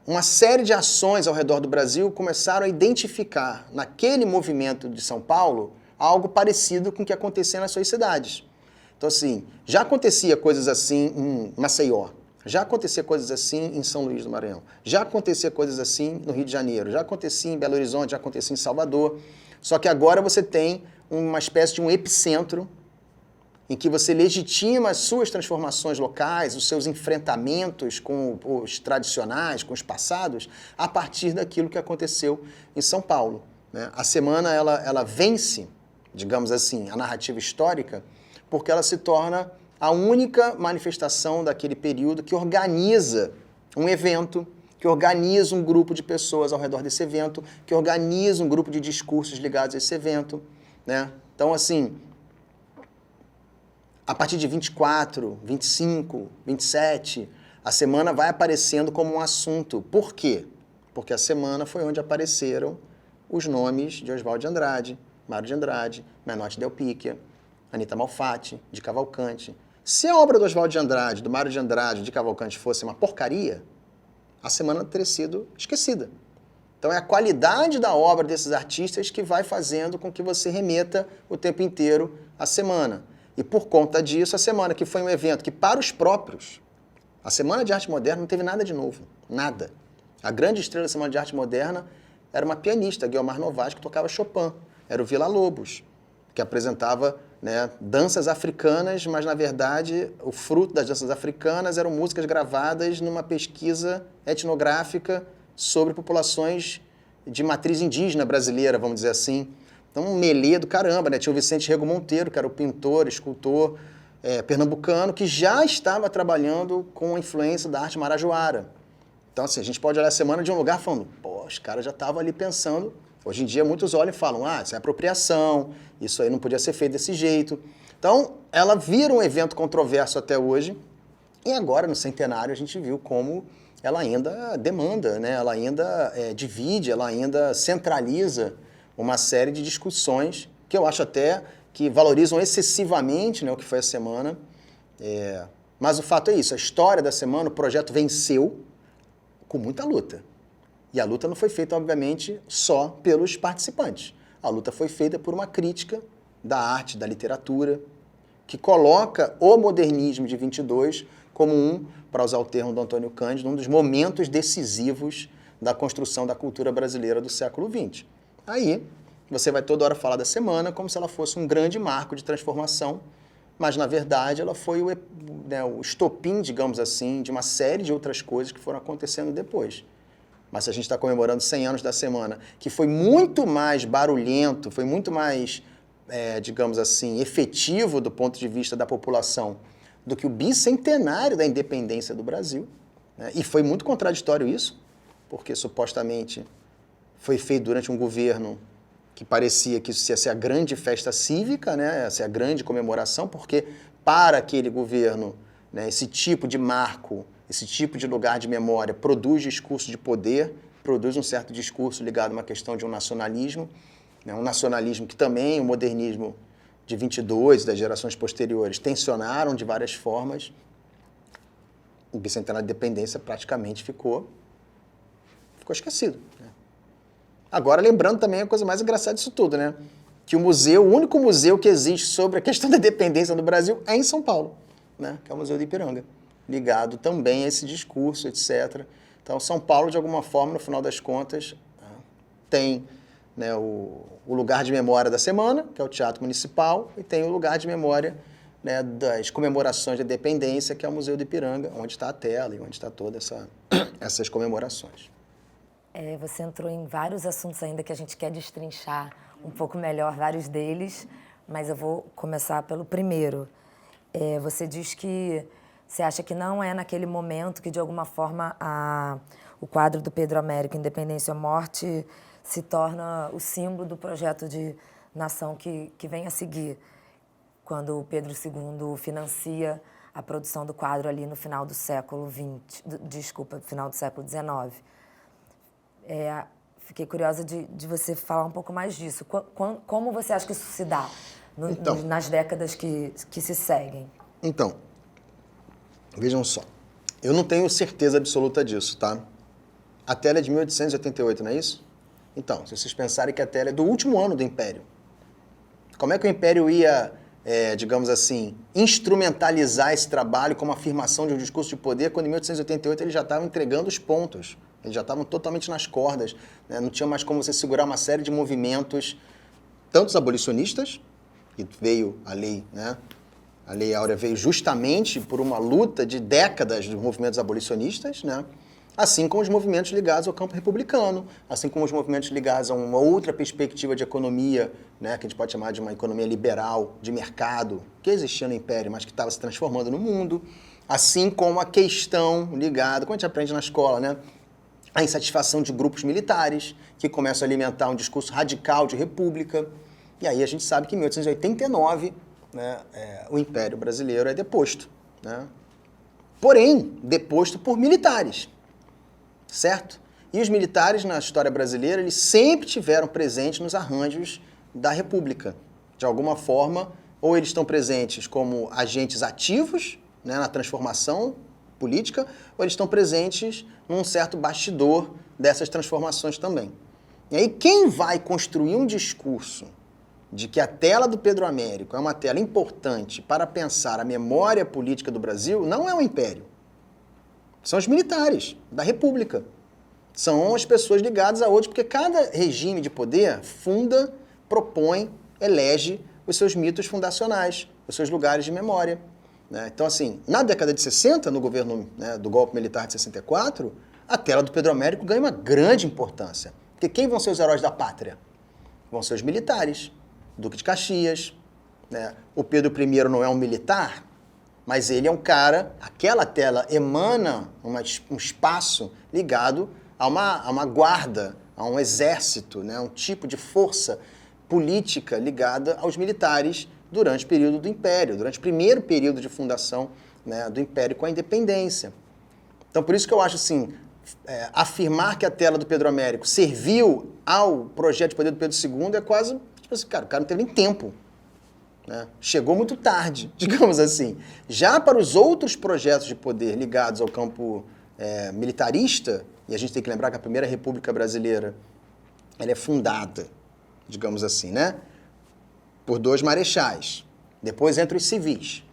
Uma série de ações ao redor do Brasil começaram a identificar, naquele movimento de São Paulo, algo parecido com o que acontecia nas suas cidades. Então, assim, já acontecia coisas assim em Maceió, já acontecia coisas assim em São Luís do Maranhão, já acontecia coisas assim no Rio de Janeiro, já acontecia em Belo Horizonte, já acontecia em Salvador, só que agora você tem uma espécie de um epicentro em que você legitima as suas transformações locais, os seus enfrentamentos com os tradicionais, com os passados, a partir daquilo que aconteceu em São Paulo, né? A semana, ela vence, digamos assim, a narrativa histórica, porque ela se torna a única manifestação daquele período que organiza um evento, que organiza um grupo de pessoas ao redor desse evento, que organiza um grupo de discursos ligados a esse evento, né? Então, assim, a partir de 24, 25, 27, a semana vai aparecendo como um assunto. Por quê? Porque a semana foi onde apareceram os nomes de Oswald de Andrade, Mário de Andrade, Menotti Del Picchia, Anita Malfatti, de Cavalcante. Se a obra do Oswald de Andrade, do Mário de Andrade, de Cavalcante fosse uma porcaria, a semana teria sido esquecida. Então é a qualidade da obra desses artistas que vai fazendo com que você remeta o tempo inteiro à semana. E por conta disso, a semana, que foi um evento que para os próprios, a Semana de Arte Moderna não teve nada de novo, nada. A grande estrela da Semana de Arte Moderna era uma pianista, Guiomar Novaes, que tocava Chopin. Era o Villa-Lobos, que apresentava, né, danças africanas, mas, na verdade, o fruto das danças africanas eram músicas gravadas numa pesquisa etnográfica sobre populações de matriz indígena brasileira, vamos dizer assim. Então, um melê do caramba, né? Tinha o Vicente Rego Monteiro, que era o pintor, escultor pernambucano, que já estava trabalhando com a influência da arte marajoara. Então, assim, a gente pode olhar a semana de um lugar falando, pô, os caras já estavam ali pensando. Hoje em dia, muitos olham e falam, isso é apropriação, isso aí não podia ser feito desse jeito. Então, ela vira um evento controverso até hoje, e agora, no centenário, a gente viu como ela ainda demanda, né? Ela ainda divide, ela ainda centraliza uma série de discussões que eu acho até que valorizam excessivamente, né, o que foi a semana. Mas o fato é isso, a história da semana, o projeto venceu com muita luta. E a luta não foi feita, obviamente, só pelos participantes. A luta foi feita por uma crítica da arte, da literatura, que coloca o modernismo de 22 como para usar o termo do Antônio Cândido, um dos momentos decisivos da construção da cultura brasileira do século XX. Aí, você vai toda hora falar da semana como se ela fosse um grande marco de transformação, mas, na verdade, ela foi o estopim, digamos assim, de uma série de outras coisas que foram acontecendo depois. Mas se a gente está comemorando 100 anos da semana, que foi muito mais barulhento, foi muito mais, digamos assim, efetivo do ponto de vista da população do que o bicentenário da independência do Brasil, né? E foi muito contraditório isso, porque supostamente foi feito durante um governo que parecia que isso ia ser a grande festa cívica, né? Ia ser a grande comemoração, porque para aquele governo, né, esse tipo de marco, esse tipo de lugar de memória produz discurso de poder, produz um certo discurso ligado a uma questão de um nacionalismo, né? Um nacionalismo que também o modernismo de 22, das gerações posteriores, tensionaram de várias formas. O bicentenário da independência praticamente ficou esquecido, né? Agora, lembrando também a coisa mais engraçada disso tudo, né? Que o único museu que existe sobre a questão da independência no Brasil é em São Paulo, né? Que é o Museu do Ipiranga, ligado também a esse discurso, etc. Então, São Paulo, de alguma forma, no final das contas, tem, né, o lugar de memória da semana, que é o Teatro Municipal, e tem o lugar de memória, né, das comemorações da independência, que é o Museu do Ipiranga, onde está a tela e onde está todas essas comemorações. Você entrou em vários assuntos ainda que a gente quer destrinchar um pouco melhor, vários deles, mas eu vou começar pelo primeiro. Você diz que você acha que não é naquele momento que, de alguma forma, o quadro do Pedro Américo, Independência ou Morte, se torna o símbolo do projeto de nação que vem a seguir, quando o Pedro II financia a produção do quadro ali no final do século final do século XIX. Fiquei curiosa de você falar um pouco mais disso. Como você acha que isso se dá nas décadas que se seguem? Então, vejam só. Eu não tenho certeza absoluta disso, tá? A tela é de 1888, não é isso? Então, se vocês pensarem que a tela é do último ano do Império, como é que o Império ia, digamos assim, instrumentalizar esse trabalho como afirmação de um discurso de poder, quando em 1888 ele já estava entregando os pontos? Eles já estavam totalmente nas cordas, né? Não tinha mais como você segurar uma série de movimentos, tanto os abolicionistas, que veio a lei, né? A Lei Áurea veio justamente por uma luta de décadas dos movimentos abolicionistas, né? Assim como os movimentos ligados ao campo republicano, assim como os movimentos ligados a uma outra perspectiva de economia, né? Que a gente pode chamar de uma economia liberal, de mercado, que existia no Império, mas que estava se transformando no mundo, assim como a questão ligada, como a gente aprende na escola, né? a insatisfação de grupos militares, que começam a alimentar um discurso radical de república. E aí a gente sabe que em 1889, né, o Império Brasileiro é deposto. Né? Porém, deposto por militares, certo? E os militares, na história brasileira, eles sempre tiveram presentes nos arranjos da República. De alguma forma, ou eles estão presentes como agentes ativos, né, na transformação política, ou eles estão presentes num certo bastidor dessas transformações também. E aí, quem vai construir um discurso de que a tela do Pedro Américo é uma tela importante para pensar a memória política do Brasil, não é o Império. São os militares da República. São as pessoas ligadas a outros, porque cada regime de poder funda, propõe, elege os seus mitos fundacionais, os seus lugares de memória. Né? Então, assim, na década de 60, no governo, né, do golpe militar de 64, a tela do Pedro Américo ganha uma grande importância. Porque quem vão ser os heróis da pátria? Vão ser os militares. Duque de Caxias. Né? O Pedro I não é um militar, mas ele é um cara... Aquela tela emana um espaço ligado a uma guarda, a um exército, né? Um tipo de força política ligada aos militares durante o período do Império, durante o primeiro período de fundação, né, do Império com a independência. Então, por isso que eu acho assim, afirmar que a tela do Pedro Américo serviu ao projeto de poder do Pedro II é quase, tipo assim, cara, o cara não teve nem tempo. Né? Chegou muito tarde, digamos assim. Já para os outros projetos de poder ligados ao campo militarista, e a gente tem que lembrar que a Primeira República Brasileira ela é fundada, digamos assim, né, por 2 marechais. Depois entra os civis.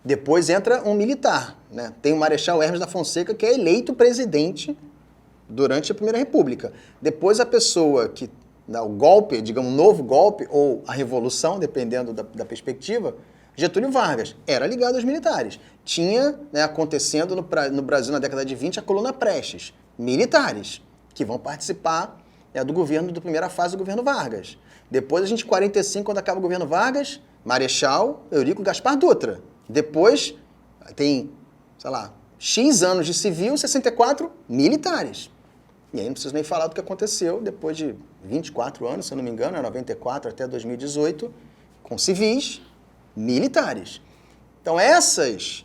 Depois entra um militar. Né? Tem o Marechal Hermes da Fonseca, que é eleito presidente durante a Primeira República. Depois a pessoa que dá o golpe, digamos, um novo golpe, ou a revolução, dependendo da perspectiva, Getúlio Vargas, era ligado aos militares. Tinha, né, acontecendo no Brasil na década de 20 a coluna Prestes, militares, que vão participar do governo, da primeira fase do governo Vargas. Depois, a gente, em 45, quando acaba o governo Vargas, Marechal Eurico Gaspar Dutra. Depois, tem, sei lá, X anos de civil, 64, militares. E aí não preciso nem falar do que aconteceu depois de 24 anos, se eu não me engano, 94 até 2018, com civis, militares. Então, essas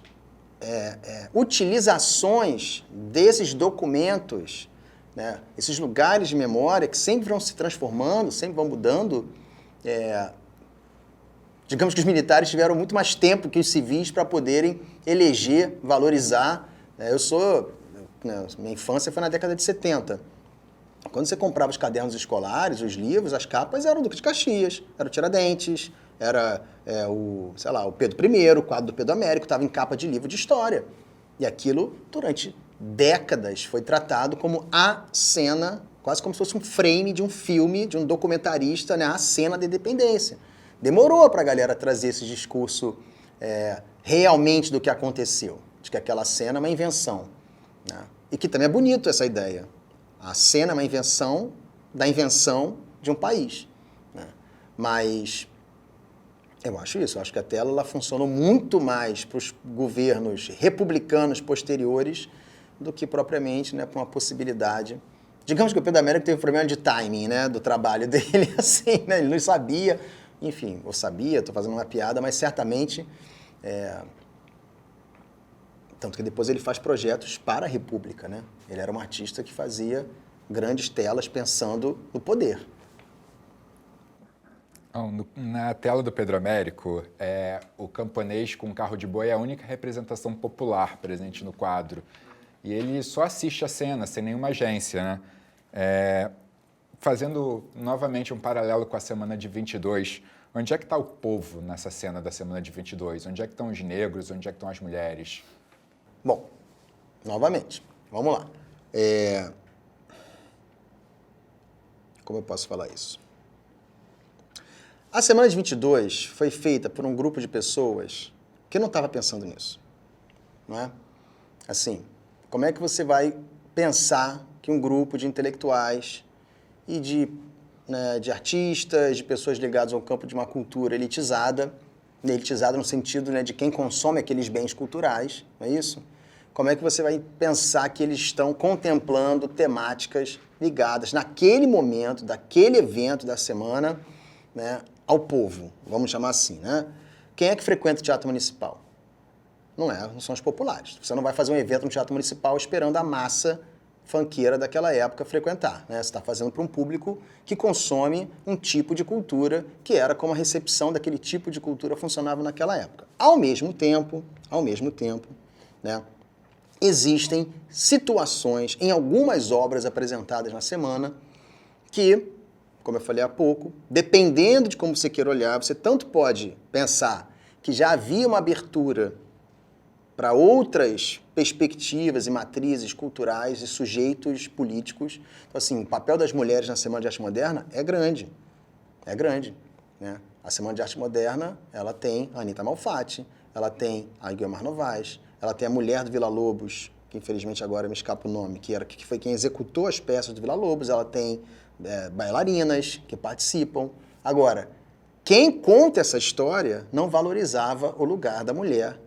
utilizações desses documentos, né, esses lugares de memória que sempre vão se transformando, sempre vão mudando, digamos que os militares tiveram muito mais tempo que os civis para poderem eleger, valorizar. Minha infância foi na década de 70. Quando você comprava os cadernos escolares, os livros, as capas eram o Duque de Caxias, era o Tiradentes, era o Pedro I, o quadro do Pedro Américo, estava em capa de livro de história. E aquilo, durante décadas, foi tratado como a cena, quase como se fosse um frame de um filme, de um documentarista, né, a cena da independência. Demorou para a galera trazer esse discurso realmente do que aconteceu, de que aquela cena é uma invenção. Né? E que também é bonito essa ideia. A cena é uma invenção da invenção de um país. Né? Mas eu acho isso, eu acho que a tela ela funcionou muito mais para os governos republicanos posteriores do que propriamente, né, para uma possibilidade. Digamos que o Pedro Américo teve um problema de timing, né, do trabalho dele, assim, né, ele não sabia, enfim, ou sabia, estou fazendo uma piada, mas certamente, tanto que depois ele faz projetos para a República, né, ele era um artista que fazia grandes telas pensando no poder. Na tela do Pedro Américo, o camponês com carro de boi é a única representação popular presente no quadro. E ele só assiste a cena, sem nenhuma agência. Né? Fazendo novamente um paralelo com a semana de 22, onde é que está o povo nessa cena da semana de 22? Onde é que estão os negros? Onde é que estão as mulheres? Bom, novamente, vamos lá. Como eu posso falar isso? A semana de 22 foi feita por um grupo de pessoas que não estava pensando nisso. Não é? Assim, como é que você vai pensar que um grupo de intelectuais e de artistas, de pessoas ligadas ao campo de uma cultura elitizada no sentido, né, de quem consome aqueles bens culturais, não é isso? como é que você vai pensar que eles estão contemplando temáticas ligadas naquele momento, daquele evento da semana, né, ao povo, vamos chamar assim, né? Quem é que frequenta o teatro municipal? Não são os populares. Você não vai fazer um evento no teatro municipal esperando a massa funkeira daquela época frequentar, né? Você está fazendo para um público que consome um tipo de cultura que era como a recepção daquele tipo de cultura funcionava naquela época. Ao mesmo tempo, né, existem situações em algumas obras apresentadas na semana que, como eu falei há pouco, dependendo de como você queira olhar, você tanto pode pensar que já havia uma abertura para outras perspectivas e matrizes culturais e sujeitos políticos. Então, assim, o papel das mulheres na Semana de Arte Moderna é grande, né? A Semana de Arte Moderna, ela tem a Anita Malfatti, ela tem a Guiomar Novaes, ela tem a mulher do Villa-Lobos, que infelizmente agora me escapa o nome, que foi quem executou as peças do Villa-Lobos, ela tem bailarinas que participam. Agora, quem conta essa história não valorizava o lugar da mulher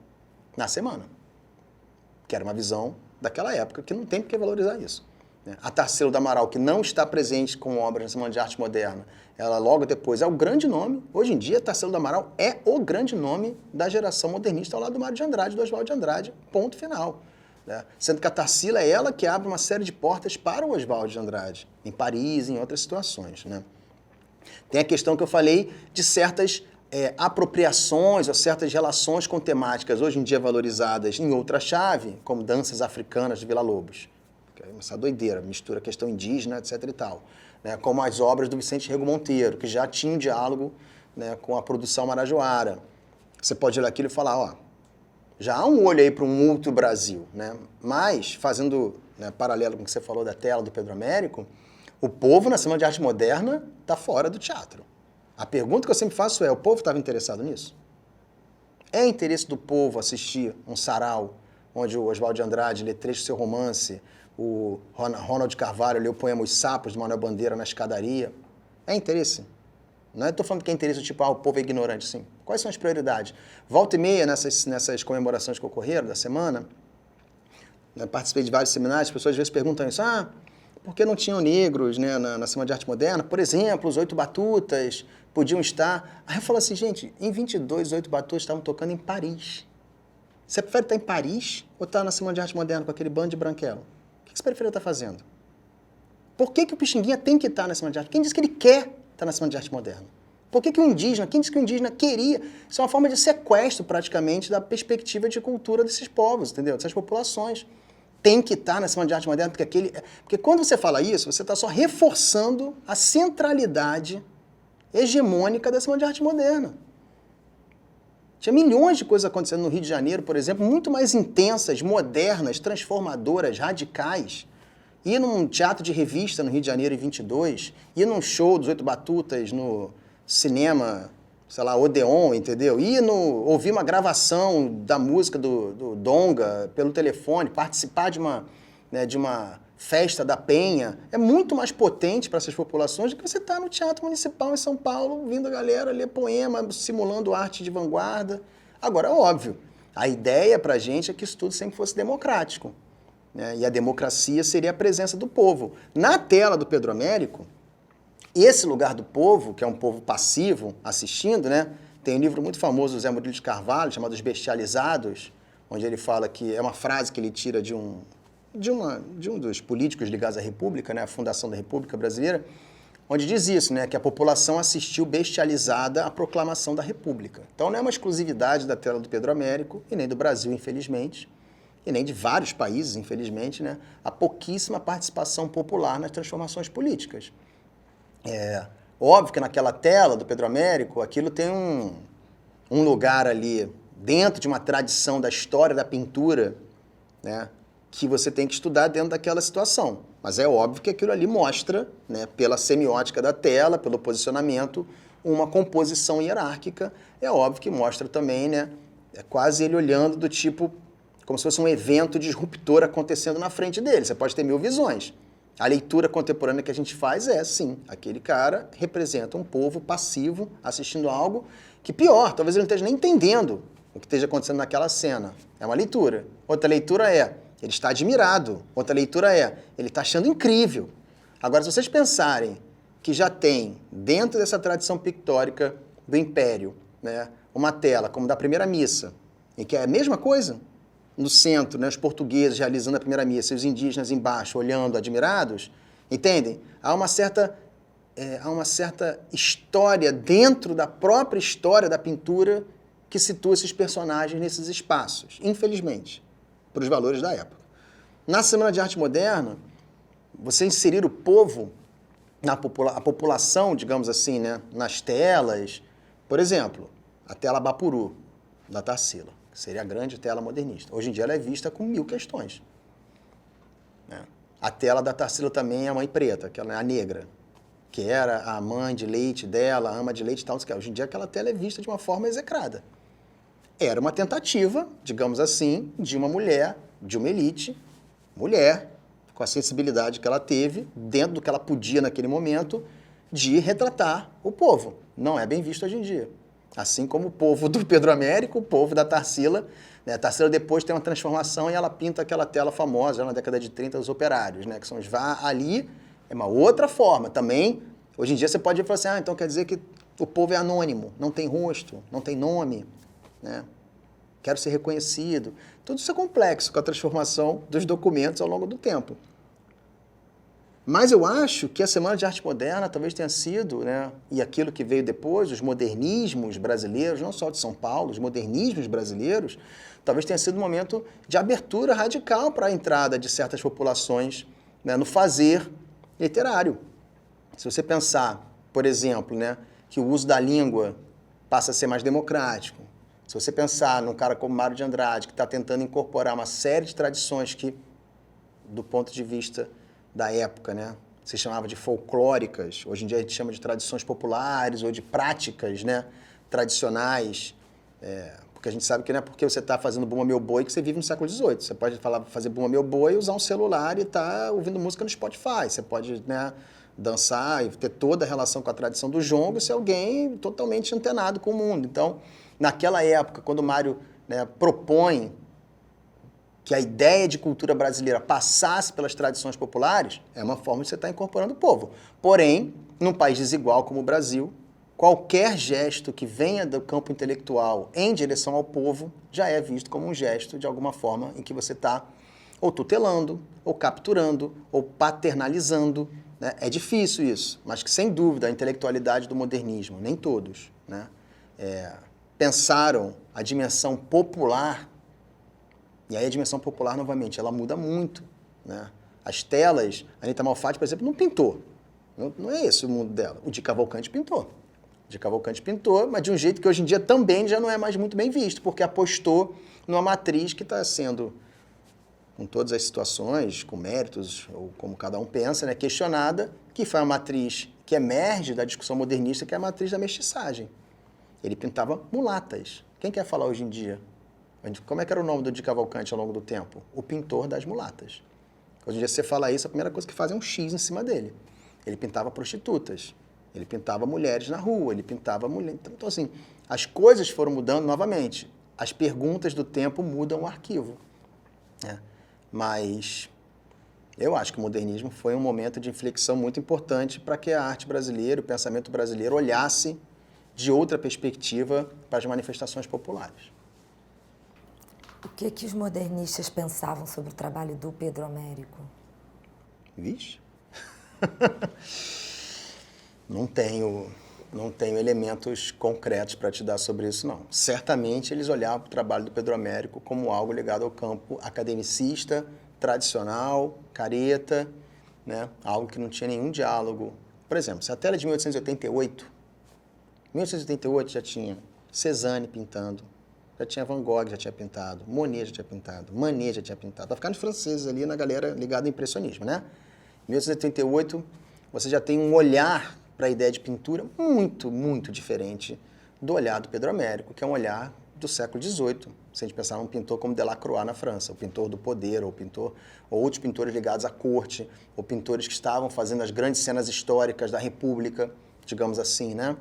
na semana, que era uma visão daquela época que não tem por que valorizar isso. A Tarsila do Amaral, que não está presente com obras na Semana de Arte Moderna, ela logo depois é o grande nome. Hoje em dia, Tarsila do Amaral é o grande nome da geração modernista ao lado do Mário de Andrade, do Oswald de Andrade, ponto final. Né? Sendo que a Tarsila é ela que abre uma série de portas para o Oswald de Andrade, em Paris, em outras situações. Né? Tem a questão que eu falei de certas apropriações ou certas relações com temáticas hoje em dia valorizadas em outra chave, como danças africanas de Villa-Lobos. Essa doideira, mistura a questão indígena, etc. e tal. Né? Como as obras do Vicente Rego Monteiro, que já tinham diálogo, né, com a produção marajoara. Você pode olhar aquilo e falar, ó, já há um olho aí para um outro Brasil. Né? Mas, fazendo, né, paralelo com o que você falou da tela do Pedro Américo, o povo na Semana de Arte Moderna está fora do teatro. A pergunta que eu sempre faço é, o povo estava interessado nisso? É interesse do povo assistir um sarau, onde o Oswald de Andrade lê trecho do seu romance, o Ronald Carvalho lê o poema Os Sapos, de Manuel Bandeira, na escadaria? É interesse? Não estou falando que é interesse tipo, o povo é ignorante, sim. Quais são as prioridades? Volta e meia, nessas comemorações que ocorreram da semana, né, participei de vários seminários, as pessoas às vezes perguntam isso, por que não tinham negros, né, na Semana de Arte Moderna? Por exemplo, os 8 Batutas podiam estar... Aí eu falo assim, gente, em 22, os 8 Batutas estavam tocando em Paris. Você prefere estar em Paris ou estar na Semana de Arte Moderna com aquele bando de branquelo? O que você prefere estar fazendo? Por que o Pixinguinha tem que estar na Semana de Arte? Quem disse que ele quer estar na Semana de Arte Moderna? Por que o indígena? Quem disse que o indígena queria? Isso é uma forma de sequestro, praticamente, da perspectiva de cultura desses povos, entendeu? Dessas populações. Tem que estar na Semana de Arte Moderna, porque quando você fala isso, você está só reforçando a centralidade hegemônica da Semana de Arte Moderna. Tinha milhões de coisas acontecendo no Rio de Janeiro, por exemplo, muito mais intensas, modernas, transformadoras, radicais. Ir num teatro de revista no Rio de Janeiro em 22, ir num show dos 8 Batutas no cinema, sei lá, Odeon, entendeu? Ouvir uma gravação da música do Donga pelo telefone, participar de uma festa da Penha, é muito mais potente para essas populações do que você estar no Teatro Municipal em São Paulo, vindo a galera ler poema, simulando arte de vanguarda. Agora, é óbvio, a ideia para a gente é que isso tudo sempre fosse democrático, né? E a democracia seria a presença do povo. Na tela do Pedro Américo, esse lugar do povo, que é um povo passivo, assistindo, né? Tem um livro muito famoso do Zé Murilo de Carvalho, chamado Os Bestializados, onde ele fala que é uma frase que ele tira de um dos políticos ligados à República, né, a Fundação da República Brasileira, onde diz isso, né, que a população assistiu bestializada à proclamação da República. Então não é uma exclusividade da tela do Pedro Américo, e nem do Brasil, infelizmente, e nem de vários países, infelizmente, né, a pouquíssima participação popular nas transformações políticas. Óbvio que naquela tela do Pedro Américo, aquilo tem um lugar ali, dentro de uma tradição da história da pintura, né, que você tem que estudar dentro daquela situação. Mas é óbvio que aquilo ali mostra, né, pela semiótica da tela, pelo posicionamento, uma composição hierárquica. É óbvio que mostra também, né, quase ele olhando do tipo, como se fosse um evento disruptor acontecendo na frente dele. Você pode ter 1000 visões. A leitura contemporânea que a gente faz sim, aquele cara representa um povo passivo assistindo algo que, pior, talvez ele não esteja nem entendendo o que esteja acontecendo naquela cena. É uma leitura. Outra leitura é Ele está admirado. Outra leitura é, ele está achando incrível. Agora, se vocês pensarem que já tem, dentro dessa tradição pictórica do Império, né, uma tela como da primeira missa, em que é a mesma coisa, no centro, né, os portugueses realizando a primeira missa e os indígenas embaixo olhando admirados, entendem? Há uma certa história dentro da própria história da pintura que situa esses personagens nesses espaços, infelizmente, para os valores da época. Na Semana de Arte Moderna, você inserir o povo, a população, digamos assim, né, nas telas, por exemplo, a tela Bapuru, da Tarsila, que seria a grande tela modernista. Hoje em dia ela é vista com 1000 questões. Né? A tela da Tarsila também é a Mãe Preta, que ela é a negra, que era a mãe de leite dela, a ama de leite e tal. Hoje em dia aquela tela é vista de uma forma execrada. Era uma tentativa, digamos assim, de uma mulher, de uma elite, mulher, com a sensibilidade que ela teve, dentro do que ela podia naquele momento, de retratar o povo. Não é bem visto hoje em dia. Assim como o povo do Pedro Américo, o povo da Tarsila. Né? A Tarsila depois tem uma transformação e ela pinta aquela tela famosa, já na década de 30, dos operários, né? Que são os ali, é uma outra forma. Também, hoje em dia você pode falar assim, então quer dizer que o povo é anônimo, não tem rosto, não tem nome, né? Quero ser reconhecido. Tudo isso é complexo com a transformação dos documentos ao longo do tempo. Mas eu acho que a Semana de Arte Moderna talvez tenha sido, né, e aquilo que veio depois, os modernismos brasileiros, não só de São Paulo, os modernismos brasileiros, talvez tenha sido um momento de abertura radical para a entrada de certas populações, né, no fazer literário. Se você pensar, por exemplo, né, que o uso da língua passa a ser mais democrático, se você pensar num cara como Mário de Andrade, que está tentando incorporar uma série de tradições que, do ponto de vista da época, né, se chamava de folclóricas, hoje em dia a gente chama de tradições populares ou de práticas, né, tradicionais, porque a gente sabe que não é porque você está fazendo Bumba Meu Boi que você vive no século XVIII. Você pode fazer Bumba Meu Boi, usar um celular e estar ouvindo música no Spotify. Você pode, né, dançar e ter toda a relação com a tradição do jongo e ser alguém totalmente antenado com o mundo. Então, naquela época, quando o Mário, né, propõe que a ideia de cultura brasileira passasse pelas tradições populares, é uma forma de você estar incorporando o povo. Porém, num país desigual como o Brasil, qualquer gesto que venha do campo intelectual em direção ao povo já é visto como um gesto, de alguma forma, em que você está ou tutelando, ou capturando, ou paternalizando. Né? É difícil isso, mas que, sem dúvida, a intelectualidade do modernismo, nem todos, né, pensaram a dimensão popular. E aí a dimensão popular, novamente, ela muda muito. Né? As telas, a Anita Malfatti, por exemplo, não pintou. Não é esse o mundo dela. O de Cavalcante pintou. O de Cavalcante pintou, mas de um jeito que hoje em dia também já não é mais muito bem visto, porque apostou numa matriz que está sendo, com todas as situações, com méritos, ou como cada um pensa, né, questionada, que foi uma matriz que emerge da discussão modernista, que é a matriz da mestiçagem. Ele pintava mulatas. Quem quer falar hoje em dia? Como é que era o nome do de Cavalcante ao longo do tempo? O pintor das mulatas. Hoje em dia, se você fala isso, a primeira coisa que faz é um X em cima dele. Ele pintava prostitutas, ele pintava mulheres na rua, ele pintava mulher. Então, assim, as coisas foram mudando novamente. As perguntas do tempo mudam o arquivo. Né? Mas eu acho que o modernismo foi um momento de inflexão muito importante para que a arte brasileira, o pensamento brasileiro, olhasse de outra perspectiva para as manifestações populares. O que os modernistas pensavam sobre o trabalho do Pedro Américo? Vixe. Não tenho elementos concretos para te dar sobre isso, não. Certamente eles olhavam para o trabalho do Pedro Américo como algo ligado ao campo academicista, tradicional, careta, né? Algo que não tinha nenhum diálogo. Por exemplo, se a tela é de 1888 já tinha Cézanne pintando, já tinha Van Gogh, já tinha pintado, Monet já tinha pintado, Manet já tinha pintado. Vai ficar nos franceses ali, na galera ligada ao impressionismo, né? Em 1888, você já tem um olhar para a ideia de pintura muito, muito diferente do olhar do Pedro Américo, que é um olhar do século XVIII. Se a gente pensar num pintor como Delacroix na França, o pintor do poder, ou outros pintores ligados à corte, ou pintores que estavam fazendo as grandes cenas históricas da República, digamos assim, né?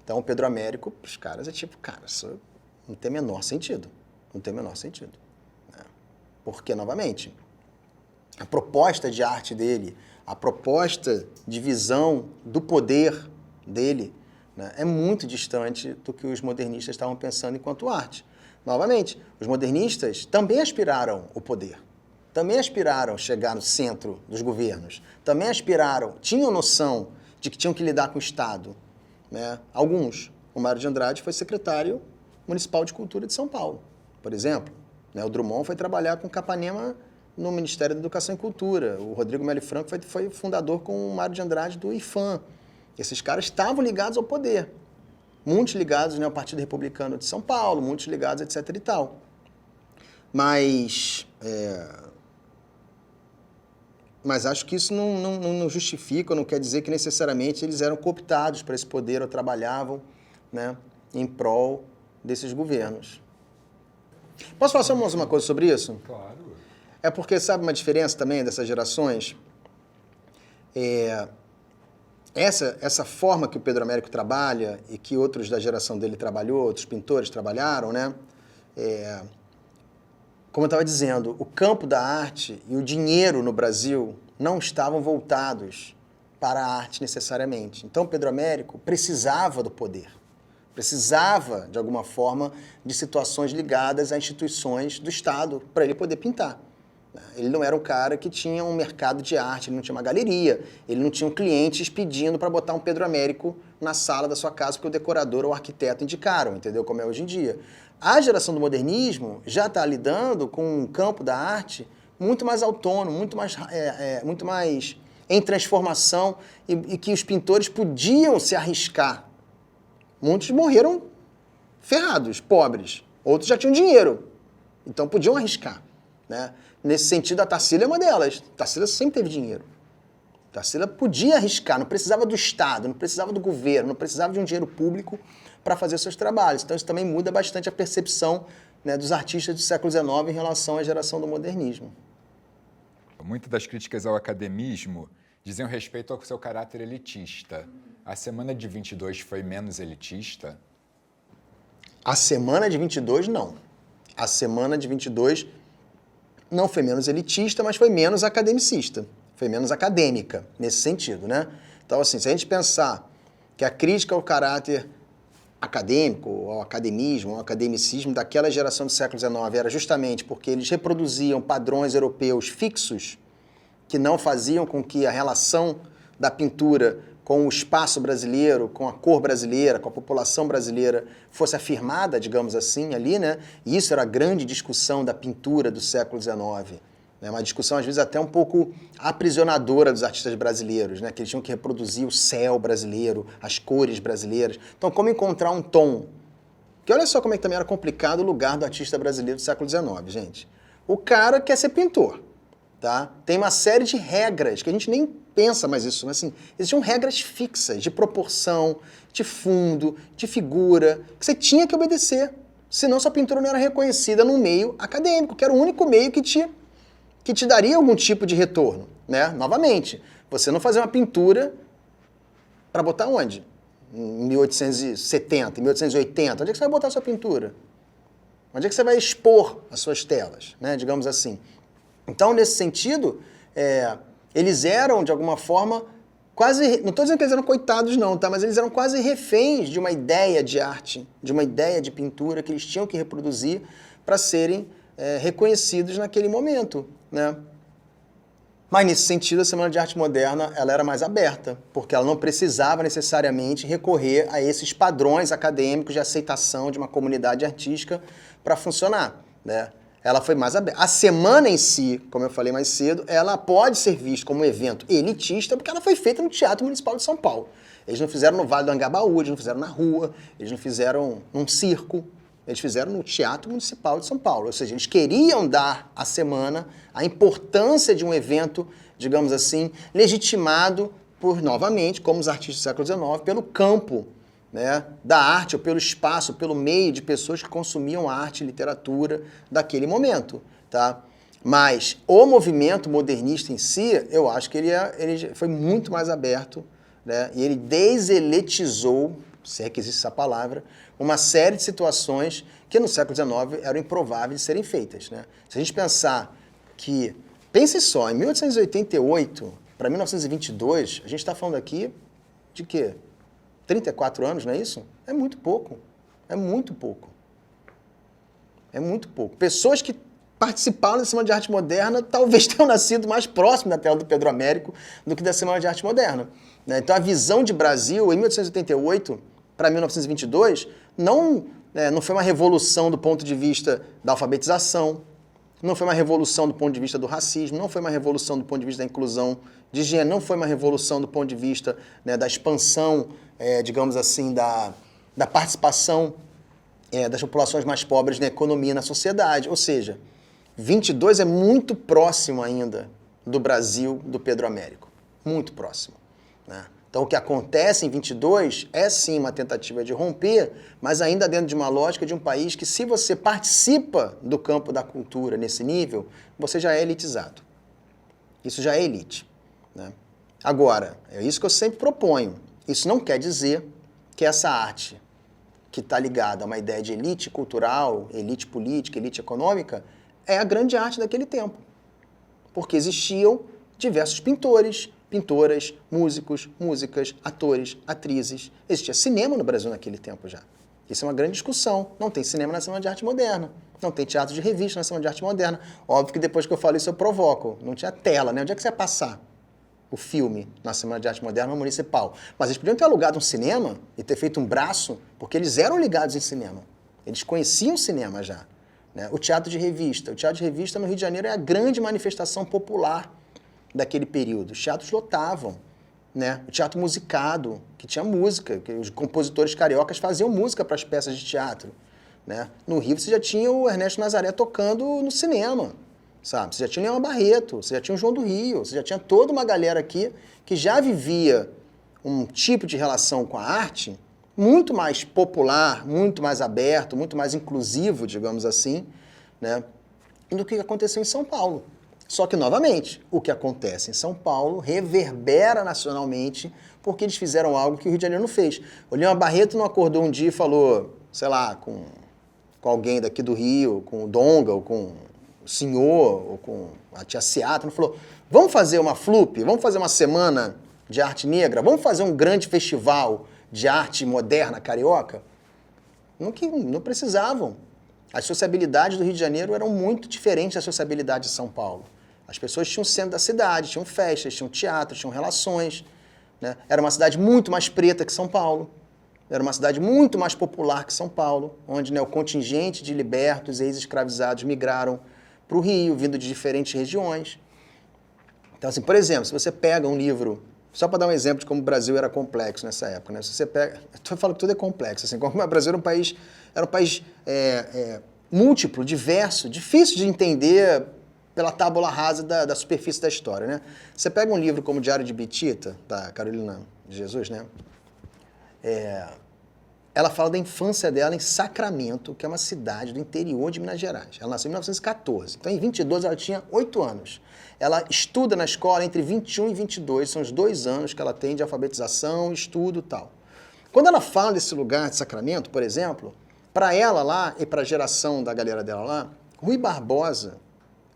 Então, o Pedro Américo, os caras, é tipo, cara, isso não tem menor sentido. Não tem menor sentido. Né? Porque, novamente, a proposta de arte dele, a proposta de visão do poder dele, né, é muito distante do que os modernistas estavam pensando enquanto arte. Novamente, os modernistas também aspiraram ao poder, também aspiraram chegar no centro dos governos, também aspiraram, tinham noção de que tinham que lidar com o Estado, né? Alguns. O Mário de Andrade foi secretário municipal de Cultura de São Paulo, por exemplo. Né? O Drummond foi trabalhar com Capanema no Ministério da Educação e Cultura. O Rodrigo Meli Franco foi fundador com o Mário de Andrade do IFAM. Esses caras estavam ligados ao poder. Muitos ligados, né, ao Partido Republicano de São Paulo, muitos ligados, etc. e tal. Mas acho que isso não justifica, não quer dizer que necessariamente eles eram cooptados para esse poder ou trabalhavam, né, em prol desses governos. Posso falar só mais uma coisa sobre isso? Claro. É porque, sabe uma diferença também dessas gerações? Essa forma que o Pedro Américo trabalha e que outros da geração dele trabalhou, outros pintores trabalharam, né? Como eu estava dizendo, o campo da arte e o dinheiro no Brasil não estavam voltados para a arte necessariamente. Então, Pedro Américo precisava do poder, precisava, de alguma forma, de situações ligadas a instituições do Estado para ele poder pintar. Ele não era um cara que tinha um mercado de arte, ele não tinha uma galeria, ele não tinha clientes pedindo para botar um Pedro Américo na sala da sua casa porque o decorador ou o arquiteto indicaram, entendeu? Como é hoje em dia. A geração do modernismo já está lidando com um campo da arte muito mais autônomo, muito mais em transformação e que os pintores podiam se arriscar. Muitos morreram ferrados, pobres. Outros já tinham dinheiro, então podiam arriscar, né? Nesse sentido, a Tarsila é uma delas. A Tarsila sempre teve dinheiro. A Tarsila podia arriscar, não precisava do Estado, não precisava do governo, não precisava de um dinheiro público para fazer seus trabalhos. Então isso também muda bastante a percepção, né, dos artistas do século XIX em relação à geração do modernismo. Muitas das críticas ao academismo diziam respeito ao seu caráter elitista. A Semana de 22 foi menos elitista? A Semana de 22, não. A Semana de 22 não foi menos elitista, mas foi menos academicista. Foi menos acadêmica, nesse sentido, né? Então, assim, se a gente pensar que a crítica ao caráter acadêmico, ao academismo, ao academicismo daquela geração do século XIX era justamente porque eles reproduziam padrões europeus fixos que não faziam com que a relação da pintura com o espaço brasileiro, com a cor brasileira, com a população brasileira fosse afirmada, digamos assim, ali, né? E isso era a grande discussão da pintura do século XIX. Né? Uma discussão, às vezes, até um pouco aprisionadora dos artistas brasileiros, né? Que eles tinham que reproduzir o céu brasileiro, as cores brasileiras. Então, como encontrar um tom? Porque olha só como é que também era complicado o lugar do artista brasileiro do século XIX, gente. O cara quer ser pintor, tá? Tem uma série de regras que a gente nem pensa mais isso, mas assim, existiam regras fixas de proporção, de fundo, de figura, que você tinha que obedecer. Senão sua pintura não era reconhecida no meio acadêmico, que era o único meio que te daria algum tipo de retorno, né? Novamente, você não fazia uma pintura para botar onde? Em 1870, em 1880, onde é que você vai botar a sua pintura? Onde é que você vai expor as suas telas, né? Digamos assim. Então, nesse sentido, eles eram, de alguma forma, quase... Não estou dizendo que eles eram coitados, não, tá? Mas eles eram quase reféns de uma ideia de arte, de uma ideia de pintura que eles tinham que reproduzir para serem reconhecidos naquele momento, né? Mas, nesse sentido, a Semana de Arte Moderna ela era mais aberta, porque ela não precisava necessariamente recorrer a esses padrões acadêmicos de aceitação de uma comunidade artística para funcionar, né? Ela foi mais aberta. A semana em si, como eu falei mais cedo, ela pode ser vista como um evento elitista porque ela foi feita no Teatro Municipal de São Paulo. Eles não fizeram no Vale do Anhangabaú, eles não fizeram na rua, eles não fizeram num circo, eles fizeram no Teatro Municipal de São Paulo. Ou seja, eles queriam dar à semana a importância de um evento, digamos assim, legitimado por, novamente, como os artistas do século XIX, pelo campo, né, da arte, ou pelo espaço, pelo meio de pessoas que consumiam arte e literatura daquele momento, tá? Mas o movimento modernista em si, eu acho que ele foi muito mais aberto, né, e ele deseletizou, se é que existe essa palavra, uma série de situações que no século XIX eram improváveis de serem feitas, né? Se a gente pensar que Pense só, em 1888 para 1922, a gente está falando aqui de quê? 34 anos, não é isso? É muito pouco. É muito pouco. É muito pouco. Pessoas que participaram da Semana de Arte Moderna talvez tenham nascido mais próximo da tela do Pedro Américo do que da Semana de Arte Moderna. Né? Então, a visão de Brasil, em 1888 para 1922, não foi uma revolução do ponto de vista da alfabetização, não foi uma revolução do ponto de vista do racismo, não foi uma revolução do ponto de vista da inclusão de gênero, não foi uma revolução do ponto de vista da expansão, digamos assim, da participação das populações mais pobres na economia e na sociedade. Ou seja, 22 é muito próximo ainda do Brasil do Pedro Américo. Muito próximo. Né? Então, o que acontece em 22 é sim uma tentativa de romper, mas ainda dentro de uma lógica de um país que, se você participa do campo da cultura nesse nível, você já é elitizado. Isso já é elite. Né? Agora, é isso que eu sempre proponho. Isso não quer dizer que essa arte que está ligada a uma ideia de elite cultural, elite política, elite econômica, é a grande arte daquele tempo. Porque existiam diversos pintores, pintoras, músicos, músicas, atores, atrizes. Existia cinema no Brasil naquele tempo já. Isso é uma grande discussão. Não tem cinema na Semana de Arte Moderna. Não tem teatro de revista na Semana de Arte Moderna. Óbvio que depois que eu falo isso eu provoco. Não tinha tela, né? Onde é que você ia passar o filme na Semana de Arte Moderna municipal? Mas eles podiam ter alugado um cinema e ter feito um braço, porque eles eram ligados em cinema. Eles conheciam o cinema já. Né? O teatro de revista. O teatro de revista no Rio de Janeiro é a grande manifestação popular daquele período. Os teatros lotavam. Né? O teatro musicado, que tinha música, que os compositores cariocas faziam música para as peças de teatro. Né? No Rio você já tinha o Ernesto Nazaré tocando no cinema. Sabe? Você já tinha o Leão Barreto, você já tinha o João do Rio, você já tinha toda uma galera aqui que já vivia um tipo de relação com a arte muito mais popular, muito mais aberto, muito mais inclusivo, digamos assim, né, do que aconteceu em São Paulo. Só que, novamente, o que acontece em São Paulo reverbera nacionalmente porque eles fizeram algo que o Rio de Janeiro não fez. O Leão Barreto não acordou um dia e falou, sei lá, com alguém daqui do Rio, com o Donga, ou com o senhor, ou com a tia Seata, não falou, vamos fazer uma FLUP, vamos fazer uma semana de arte negra, vamos fazer um grande festival de arte moderna carioca? Não precisavam. As sociabilidades do Rio de Janeiro eram muito diferentes da sociabilidade de São Paulo. As pessoas tinham o centro da cidade, tinham festas, tinham teatro, tinham relações. Né? Era uma cidade muito mais preta que São Paulo. Era uma cidade muito mais popular que São Paulo, onde, né, o contingente de libertos e ex-escravizados migraram para o Rio, vindo de diferentes regiões. Então, assim, por exemplo, se você pega um livro, só para dar um exemplo de como o Brasil era complexo nessa época, né? Se você pega, eu falo que tudo é complexo, assim, como o Brasil era um país múltiplo, diverso, difícil de entender pela tábula rasa da superfície da história, né? Você pega um livro como Diário de Bitita, da Carolina de Jesus, né? Ela fala da infância dela em Sacramento, que é uma cidade do interior de Minas Gerais. Ela nasceu em 1914, então em 22 ela tinha 8 anos. Ela estuda na escola entre 21 e 22, são os 2 anos que ela tem de alfabetização, estudo e tal. Quando ela fala desse lugar de Sacramento, por exemplo, para ela lá e para a geração da galera dela lá, Rui Barbosa,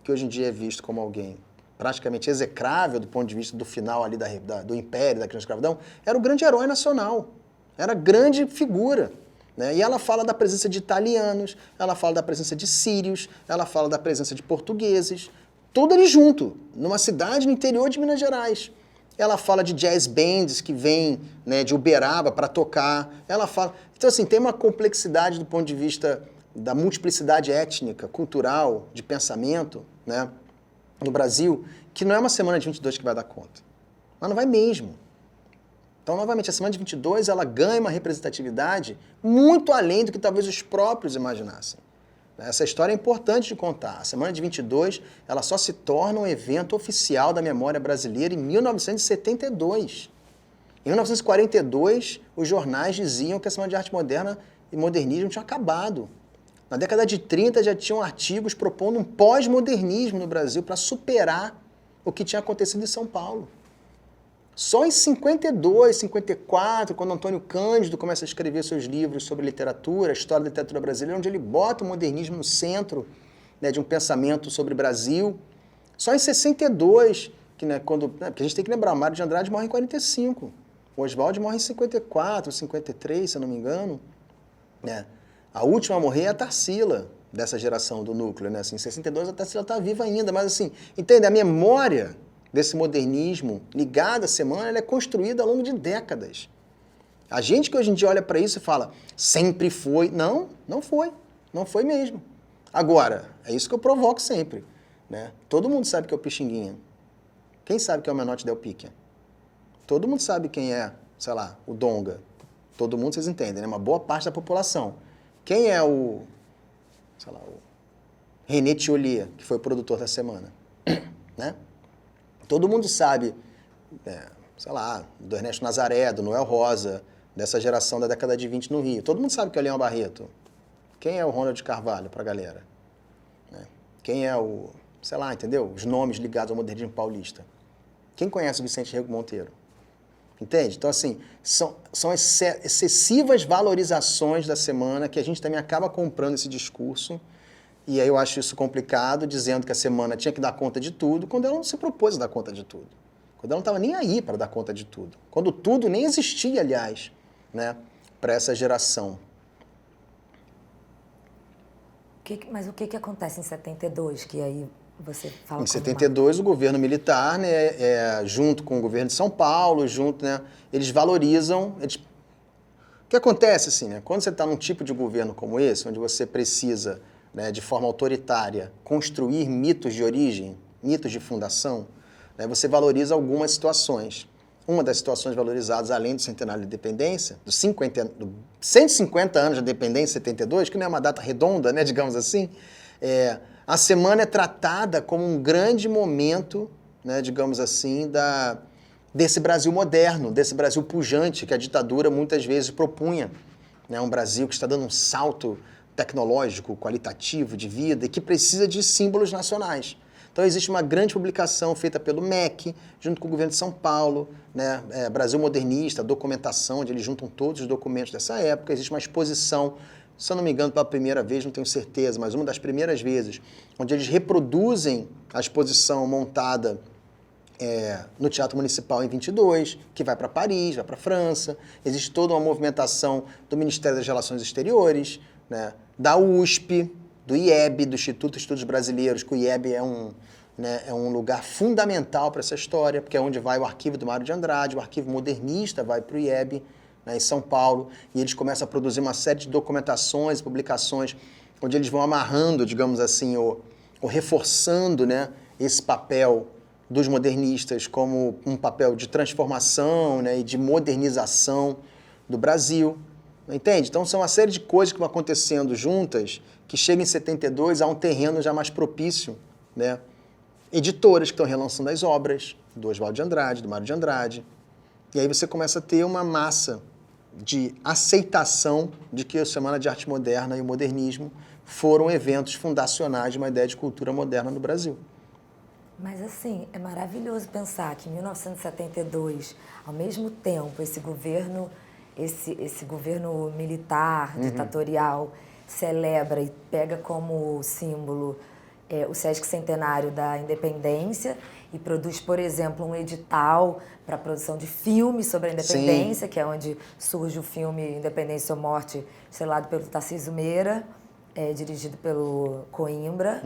que hoje em dia é visto como alguém praticamente execrável do ponto de vista do final ali do Império, da escravidão, era o grande herói nacional. Era grande figura. Né? E ela fala da presença de italianos, ela fala da presença de sírios, ela fala da presença de portugueses, tudo ali junto, numa cidade no interior de Minas Gerais. Ela fala de jazz bands que vêm, né, de Uberaba para tocar. Ela fala... Então, assim, tem uma complexidade do ponto de vista da multiplicidade étnica, cultural, de pensamento, né, no Brasil, que não é uma semana de 22 que vai dar conta. Mas não vai mesmo. Então, novamente, a Semana de 22 ela ganha uma representatividade muito além do que talvez os próprios imaginassem. Essa história é importante de contar. A Semana de 22 ela só se torna um evento oficial da memória brasileira em 1972. Em 1942, os jornais diziam que a Semana de Arte Moderna e Modernismo tinha acabado. Na década de 30 já tinham artigos propondo um pós-modernismo no Brasil para superar o que tinha acontecido em São Paulo. Só em 52, 54, quando Antônio Cândido começa a escrever seus livros sobre literatura, história da literatura brasileira, onde ele bota o modernismo no centro, né, de um pensamento sobre Brasil, Só em 62, que, né, porque a gente tem que lembrar, Mário de Andrade morre em 45, o Oswald morre em 54, 53, se eu não me engano. Né? A última a morrer é a Tarsila, dessa geração do núcleo. Né? Assim, em 62 a Tarsila está viva ainda, mas assim, entende? A memória desse modernismo ligado à semana, ela é construída ao longo de décadas. A gente que hoje em dia olha para isso e fala, sempre foi. Não, não foi. Não foi mesmo. Agora, é isso que eu provoco sempre. Né? Todo mundo sabe que é o Pixinguinha. Quem sabe que é o Menotti Del Pique? Todo mundo sabe quem é, sei lá, o Donga. Todo mundo, vocês entendem, né? Uma boa parte da população. Quem é o, sei lá, o René Tiolier, que foi o produtor da semana? Né? Todo mundo sabe, sei lá, do Ernesto Nazaré, do Noel Rosa, dessa geração da década de 20 no Rio. Todo mundo sabe que é o Leão Barreto. Quem é o Ronald Carvalho pra galera? Né? Quem é o, sei lá, entendeu? Os nomes ligados ao modernismo paulista. Quem conhece o Vicente Rego Monteiro? Entende? Então, assim, são excessivas valorizações da semana que a gente também acaba comprando esse discurso. E aí eu acho isso complicado, dizendo que a semana tinha que dar conta de tudo, quando ela não se propôs a dar conta de tudo. Quando ela não estava nem aí para dar conta de tudo. Quando tudo nem existia, aliás, né, para essa geração. Mas o que acontece em 72, que aí você fala em 72, o governo militar, né, junto com o governo de São Paulo, né, eles valorizam... O que acontece, assim, né, quando você está num tipo de governo como esse, onde você precisa, né, de forma autoritária, construir mitos de origem, mitos de fundação, né, você valoriza algumas situações. Uma das situações valorizadas, além do centenário da independência, dos 150 anos da independência, 72, que não é uma data redonda, né, digamos assim, a semana é tratada como um grande momento, né, digamos assim, desse Brasil moderno, desse Brasil pujante que a ditadura muitas vezes propunha. Né, um Brasil que está dando um salto tecnológico, qualitativo de vida e que precisa de símbolos nacionais. Então existe uma grande publicação feita pelo MEC, junto com o governo de São Paulo, né, Brasil Modernista, documentação, onde eles juntam todos os documentos dessa época. Existe uma exposição, se eu não me engano, pela primeira vez, não tenho certeza, mas uma das primeiras vezes, onde eles reproduzem a exposição montada no Teatro Municipal em 22, que vai para Paris, vai para a França. Existe toda uma movimentação do Ministério das Relações Exteriores, né, da USP, do IEB, do Instituto de Estudos Brasileiros, que o IEB é um lugar fundamental para essa história, porque é onde vai o arquivo do Mário de Andrade, o arquivo modernista vai para o IEB, né, em São Paulo, e eles começam a produzir uma série de documentações, publicações, onde eles vão amarrando, digamos assim, ou reforçando, né, esse papel dos modernistas como um papel de transformação, né, e de modernização do Brasil. Entende? Então são uma série de coisas que vão acontecendo juntas, que chegam em 72 a um terreno já mais propício, né? Editoras que estão relançando as obras do Oswald de Andrade, do Mário de Andrade. E aí você começa a ter uma massa de aceitação de que a Semana de Arte Moderna e o modernismo foram eventos fundacionais de uma ideia de cultura moderna no Brasil. Mas assim, é maravilhoso pensar que em 1972, ao mesmo tempo, esse governo militar, ditatorial, celebra e pega como símbolo o Sesc Centenário da Independência e produz, por exemplo, um edital para a produção de filmes sobre a independência, Sim. que é onde surge o filme Independência ou Morte, estrelado pelo Tarcísio Meira, dirigido pelo Coimbra.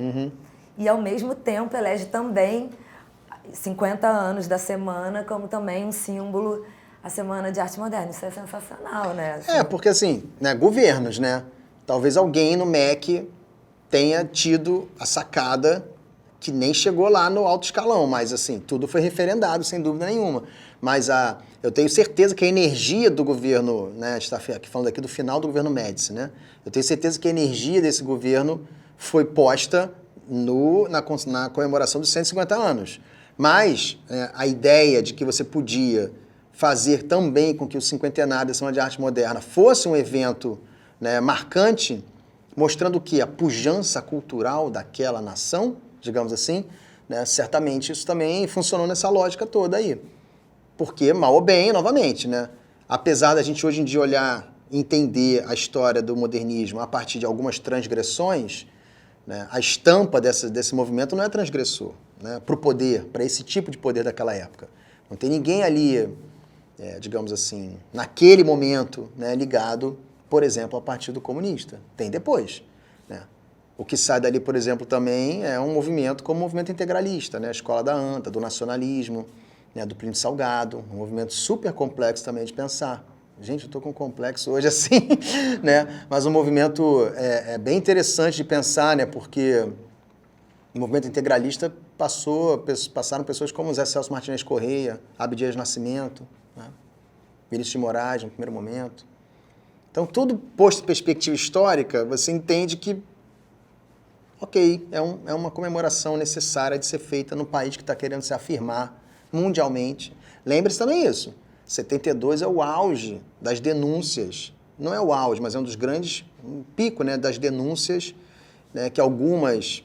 E, ao mesmo tempo, elege também 50 anos da semana como também um símbolo, a Semana de Arte Moderna. Isso é sensacional, né? Assim, porque assim, né, governos, né? Talvez alguém no MEC tenha tido a sacada que nem chegou lá no alto escalão, mas assim, tudo foi referendado, sem dúvida nenhuma. Mas eu tenho certeza que a energia do governo, né, a gente está aqui falando aqui do final do governo Médici, né? Eu tenho certeza que a energia desse governo foi posta na comemoração dos 150 anos. Mas a ideia de que você podia fazer também com que o cinquentenário da Semana de Arte Moderna fosse um evento, né, marcante, mostrando que a pujança cultural daquela nação, digamos assim, né, certamente isso também funcionou nessa lógica toda aí. Porque, mal ou bem, novamente, né, apesar da gente hoje em dia olhar, entender a história do modernismo a partir de algumas transgressões, né, a estampa desse movimento não é transgressor. né, para o poder, para esse tipo de poder daquela época. Não tem ninguém ali, digamos assim, naquele momento, né, ligado, por exemplo, ao Partido Comunista. Tem depois, né? O que sai dali, por exemplo, também é um movimento como o movimento integralista, né? A escola da ANTA, do nacionalismo, né? Do Plínio Salgado, um movimento super complexo também de pensar. Gente, eu estou com um complexo hoje assim, né? Mas um movimento bem interessante de pensar, né? Porque o movimento integralista passaram pessoas como Zé Celso Martinez Correia, Abdias Nascimento, né? Vinícius de Moraes, no primeiro momento. Então, tudo posto em perspectiva histórica, você entende que, ok, é uma comemoração necessária de ser feita num país que está querendo se afirmar mundialmente. Lembre-se também isso, 72 é o auge das denúncias, não é o auge, mas é um pico, né, das denúncias, né, que alguns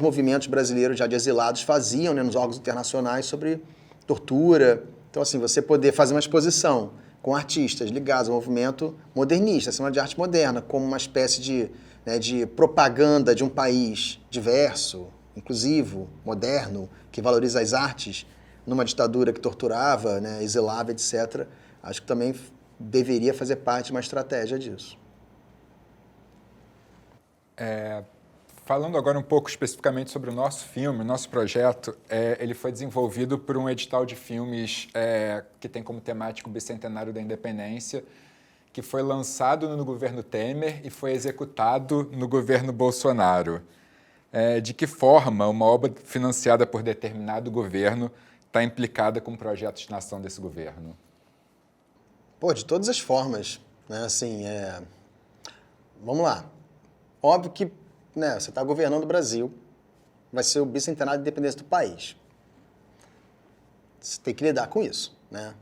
movimentos brasileiros já de exilados faziam, né, nos órgãos internacionais sobre tortura. Então, assim, você poder fazer uma exposição com artistas ligados ao movimento modernista, Semana de Arte Moderna, como uma espécie de propaganda de um país diverso, inclusivo, moderno, que valoriza as artes, numa ditadura que torturava, né, exilava, etc., acho que também deveria fazer parte de uma estratégia disso. Falando agora um pouco especificamente sobre o nosso filme, o nosso projeto, ele foi desenvolvido por um edital de filmes que tem como temático o Bicentenário da Independência, que foi lançado no governo Temer e foi executado no governo Bolsonaro. De que forma uma obra financiada por determinado governo está implicada com projetos de nação desse governo? Pô, de todas as formas, né? Assim, vamos lá. Óbvio que, né, você está governando o Brasil, vai ser o bicentenário de independência do país. Você tem que lidar com isso, né?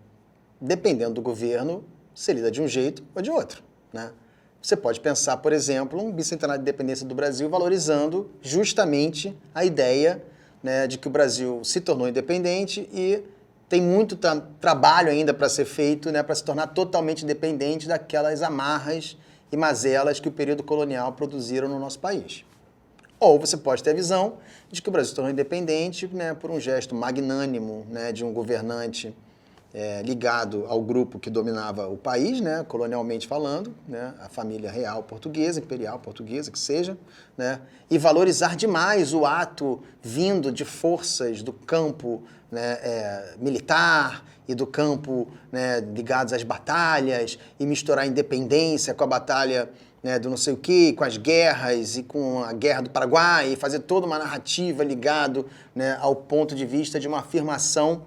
Dependendo do governo, você lida de um jeito ou de outro, né? Você pode pensar, por exemplo, um bicentenário de independência do Brasil valorizando justamente a ideia, né, de que o Brasil se tornou independente e tem muito trabalho ainda para ser feito, né, para se tornar totalmente independente daquelas amarras e mazelas que o período colonial produziram no nosso país. Ou você pode ter a visão de que o Brasil se tornou independente, né, por um gesto magnânimo, né, de um governante ligado ao grupo que dominava o país, né, colonialmente falando, né, a família real portuguesa, imperial portuguesa, que seja, né, e valorizar demais o ato vindo de forças do campo, né, militar e do campo, né, ligados às batalhas, e misturar a independência com a batalha, né, do não sei o quê, com as guerras e com a guerra do Paraguai, e fazer toda uma narrativa ligado, né, ao ponto de vista de uma afirmação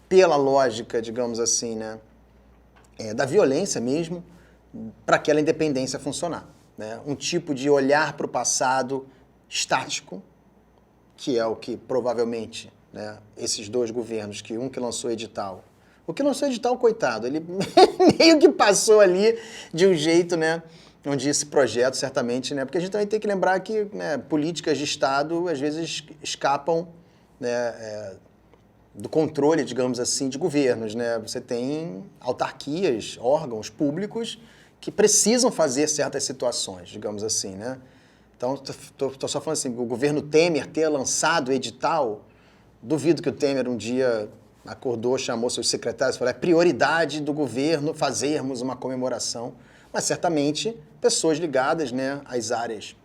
pela lógica, digamos assim, né, da violência mesmo, para aquela independência funcionar, né? Um tipo de olhar para o passado estático, que é o que provavelmente, né, esses dois governos, que lançou edital, o que lançou edital, coitado, ele meio que passou ali de um jeito, né, onde esse projeto certamente, né, porque a gente também tem que lembrar que, né, políticas de Estado às vezes escapam, né, do controle, digamos assim, de governos, né? Você tem autarquias, órgãos públicos que precisam fazer certas situações, digamos assim, né? Então, tô só falando assim, o governo Temer ter lançado o edital, duvido que o Temer um dia acordou, chamou seus secretários e falou: é prioridade do governo fazermos uma comemoração. Mas certamente pessoas ligadas, né, às áreas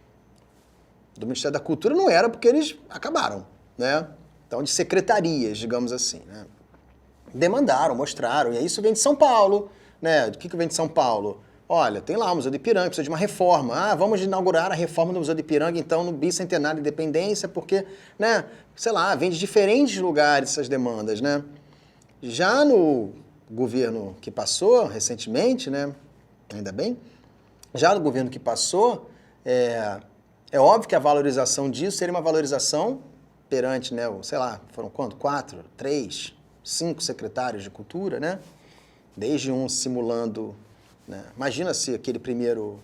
do Ministério da Cultura não era porque eles acabaram, né? Então, de secretarias, digamos assim, né? Demandaram, mostraram, e aí isso vem de São Paulo, né? O que vem de São Paulo? Olha, tem lá o Museu do Ipiranga, precisa de uma reforma. Ah, vamos inaugurar a reforma do Museu do Ipiranga, então, no bicentenário de independência, porque, né, sei lá, vem de diferentes lugares essas demandas, né? Já no governo que passou, recentemente, né, ainda bem, já no governo que passou, é óbvio que a valorização disso seria uma valorização perante, né, sei lá, foram quanto? 4, 3, 5 secretários de cultura, né? Desde um simulando, né? Imagina se aquele primeiro...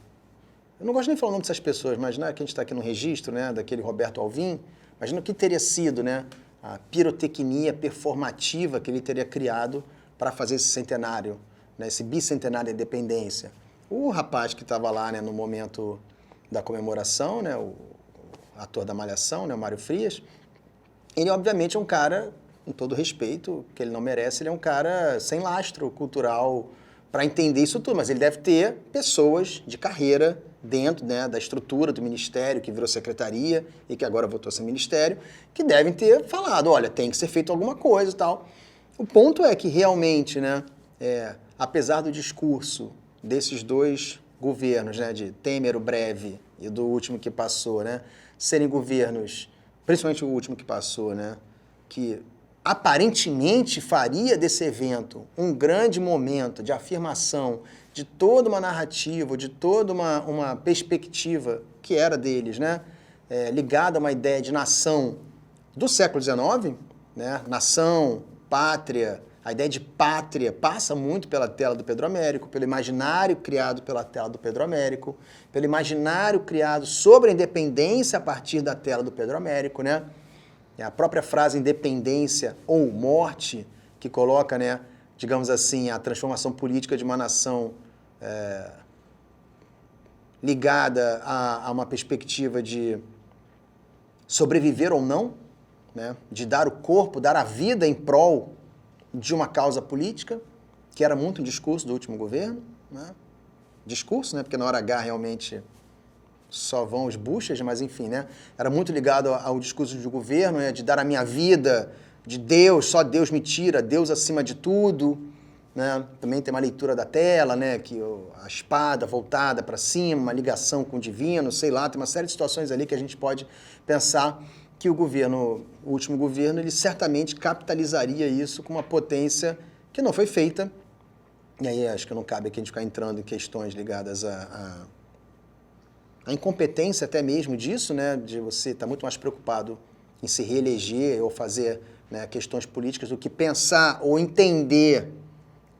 Eu não gosto nem de falar o nome dessas pessoas, imagina que a gente está aqui no registro, né, daquele Roberto Alvim, imagina o que teria sido, né, a pirotecnia performativa que ele teria criado para fazer esse centenário, né, esse bicentenário da independência. O rapaz que estava lá, né, no momento da comemoração, né, o ator da Malhação, né, o Mário Frias, ele obviamente é um cara, com todo respeito, que ele não merece, ele é um cara sem lastro cultural para entender isso tudo, mas ele deve ter pessoas de carreira dentro, né, da estrutura do ministério, que virou secretaria e que agora voltou a ser ministério, que devem ter falado, olha, tem que ser feito alguma coisa e tal. O ponto é que realmente, né, apesar do discurso desses dois governos, né, de Temer, o breve, e do último que passou, né, serem governos, principalmente o último que passou, né, que aparentemente faria desse evento um grande momento de afirmação de toda uma narrativa, de toda uma perspectiva que era deles, né, ligada a uma ideia de nação do século XIX, né, nação, pátria. A ideia de pátria passa muito pela tela do Pedro Américo, pelo imaginário criado pela tela do Pedro Américo, pelo imaginário criado sobre a independência a partir da tela do Pedro Américo, né? A própria frase independência ou morte, que coloca, né, digamos assim, a transformação política de uma nação ligada a uma perspectiva de sobreviver ou não, né? De dar o corpo, dar a vida em prol de uma causa política, que era muito um discurso do último governo, né? Discurso, né? Porque na hora H realmente só vão os buchas, mas enfim, né? Era muito ligado ao discurso do governo, né? De dar a minha vida, de Deus, só Deus me tira, Deus acima de tudo, né? Também tem uma leitura da tela, né? Que a espada voltada para cima, uma ligação com o divino, sei lá, tem uma série de situações ali que a gente pode pensar que o último governo, ele certamente capitalizaria isso com uma potência que não foi feita. E aí acho que não cabe aqui a gente ficar entrando em questões ligadas à incompetência até mesmo disso, né? De você estar muito mais preocupado em se reeleger ou fazer, né, questões políticas do que pensar ou entender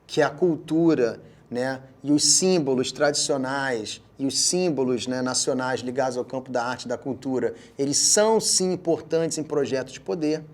que a cultura, né, e os símbolos tradicionais e os símbolos, né, nacionais ligados ao campo da arte e da cultura, eles são sim importantes em projetos de poder.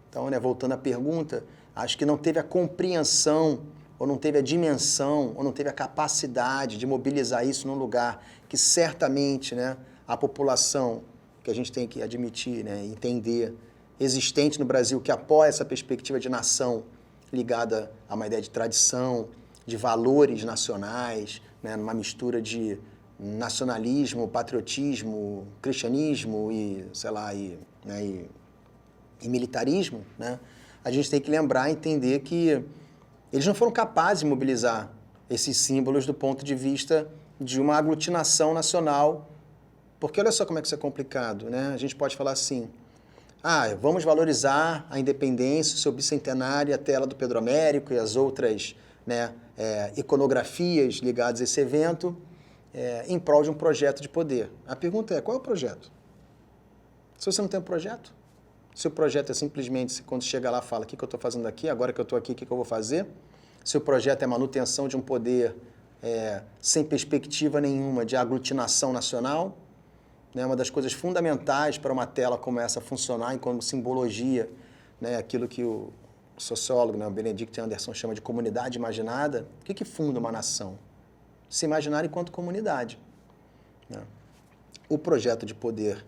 Então, né, voltando à pergunta, acho que não teve a compreensão, ou não teve a dimensão, ou não teve a capacidade de mobilizar isso num lugar que certamente, né, a população, que a gente tem que admitir, né, entender, existente no Brasil, que apoia essa perspectiva de nação ligada a uma ideia de tradição, de valores nacionais, né, numa mistura de nacionalismo, patriotismo, cristianismo e, sei lá, e militarismo, né? A gente tem que lembrar e entender que eles não foram capazes de mobilizar esses símbolos do ponto de vista de uma aglutinação nacional, porque olha só como é que isso é complicado, né? A gente pode falar assim, vamos valorizar a independência, o seu bicentenário, a tela do Pedro Américo e as outras, né, iconografias ligadas a esse evento, em prol de um projeto de poder. A pergunta é, qual é o projeto? Se você não tem um projeto, se o projeto é simplesmente, quando chega lá, fala, o que eu estou fazendo aqui, agora que eu estou aqui, o que eu vou fazer? Se o projeto é manutenção de um poder sem perspectiva nenhuma de aglutinação nacional, né, uma das coisas fundamentais para uma tela como essa funcionar enquanto simbologia, né, aquilo que o sociólogo, né, o Benedict Anderson chama de comunidade imaginada, o que funda uma nação? Se imaginar enquanto comunidade, né? O projeto de poder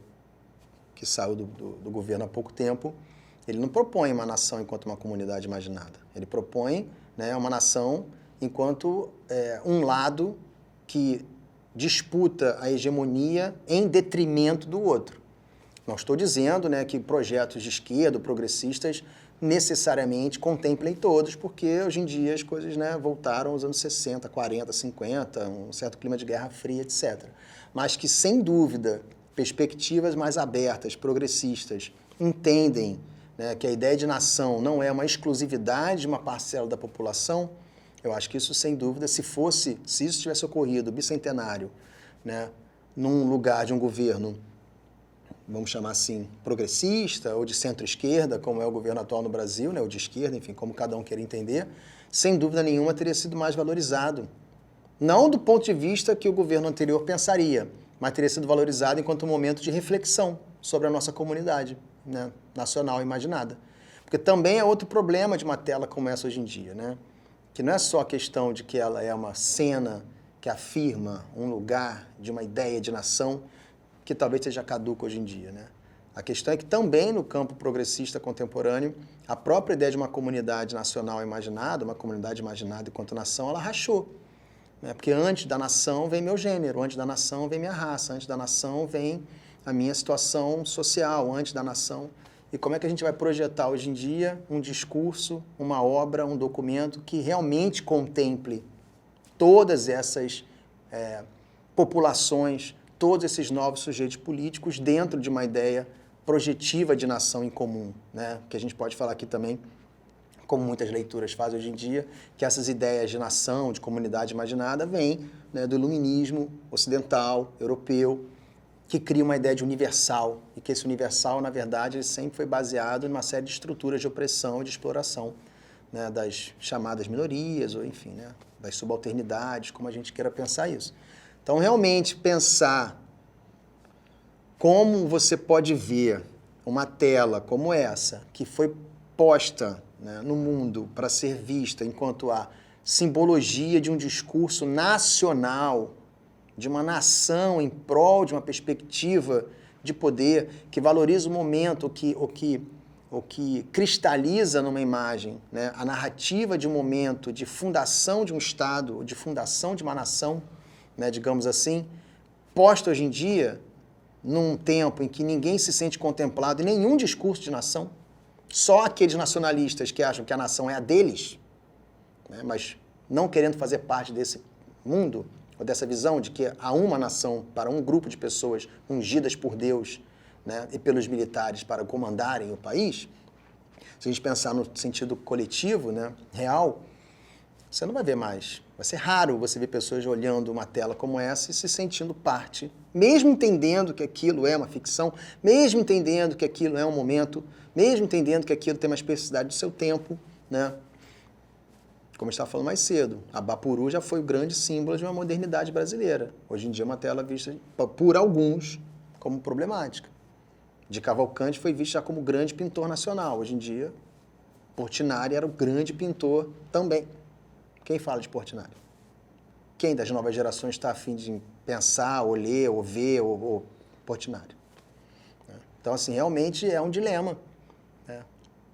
que saiu do governo há pouco tempo, ele não propõe uma nação enquanto uma comunidade imaginada. Ele propõe, né, uma nação enquanto um lado que disputa a hegemonia em detrimento do outro. Não estou dizendo, né, que projetos de esquerda, progressistas, necessariamente contemplem todos, porque hoje em dia as coisas, né, voltaram aos anos 60, 40, 50, um certo clima de Guerra Fria, etc. Mas que, sem dúvida, perspectivas mais abertas, progressistas, entendem, né, que a ideia de nação não é uma exclusividade de uma parcela da população. Eu acho que isso, sem dúvida, se isso tivesse ocorrido, bicentenário, né, num lugar de um governo, vamos chamar assim, progressista ou de centro-esquerda, como é o governo atual no Brasil, né, ou de esquerda, enfim, como cada um queira entender, sem dúvida nenhuma teria sido mais valorizado. Não do ponto de vista que o governo anterior pensaria, mas teria sido valorizado enquanto um momento de reflexão sobre a nossa comunidade, né, nacional imaginada. Porque também é outro problema de uma tela como essa hoje em dia, né? Que não é só a questão de que ela é uma cena que afirma um lugar de uma ideia de nação que talvez seja caduca hoje em dia, né? A questão é que também no campo progressista contemporâneo, a própria ideia de uma comunidade nacional imaginada, uma comunidade imaginada enquanto nação, ela rachou. Né? Porque antes da nação vem meu gênero, antes da nação vem minha raça, antes da nação vem a minha situação social, antes da nação. E como é que a gente vai projetar hoje em dia um discurso, uma obra, um documento que realmente contemple todas essas populações, todos esses novos sujeitos políticos dentro de uma ideia projetiva de nação em comum, né? Que a gente pode falar aqui também, como muitas leituras fazem hoje em dia, que essas ideias de nação, de comunidade imaginada, vêm, né, do iluminismo ocidental, europeu, que cria uma ideia de universal, e que esse universal, na verdade, ele sempre foi baseado numa série de estruturas de opressão e de exploração, né, das chamadas minorias, ou enfim, né, das subalternidades, como a gente queira pensar isso. Então, realmente, pensar como você pode ver uma tela como essa, que foi posta, né, no mundo para ser vista enquanto a simbologia de um discurso nacional, de uma nação em prol de uma perspectiva de poder que valoriza o momento, o que cristaliza numa imagem, né, a narrativa de um momento de fundação de um Estado, de fundação de uma nação, né, digamos assim, posta hoje em dia num tempo em que ninguém se sente contemplado em nenhum discurso de nação, só aqueles nacionalistas que acham que a nação é a deles, né, mas não querendo fazer parte desse mundo, ou dessa visão de que há uma nação para um grupo de pessoas ungidas por Deus, né, e pelos militares para comandarem o país, se a gente pensar no sentido coletivo, né, real, você não vai ver mais. Vai ser raro você ver pessoas olhando uma tela como essa e se sentindo parte, mesmo entendendo que aquilo é uma ficção, mesmo entendendo que aquilo é um momento, mesmo entendendo que aquilo tem uma especificidade do seu tempo, né? Como eu estava falando mais cedo, a Bapuru já foi o grande símbolo de uma modernidade brasileira. Hoje em dia é uma tela vista por alguns como problemática. De Cavalcante foi visto já como grande pintor nacional. Hoje em dia, Portinari era o grande pintor também. Quem fala de Portinari? Quem das novas gerações está a fim de pensar, ou ler, ou ver, ou Portinari? Então, assim, realmente é um dilema, né?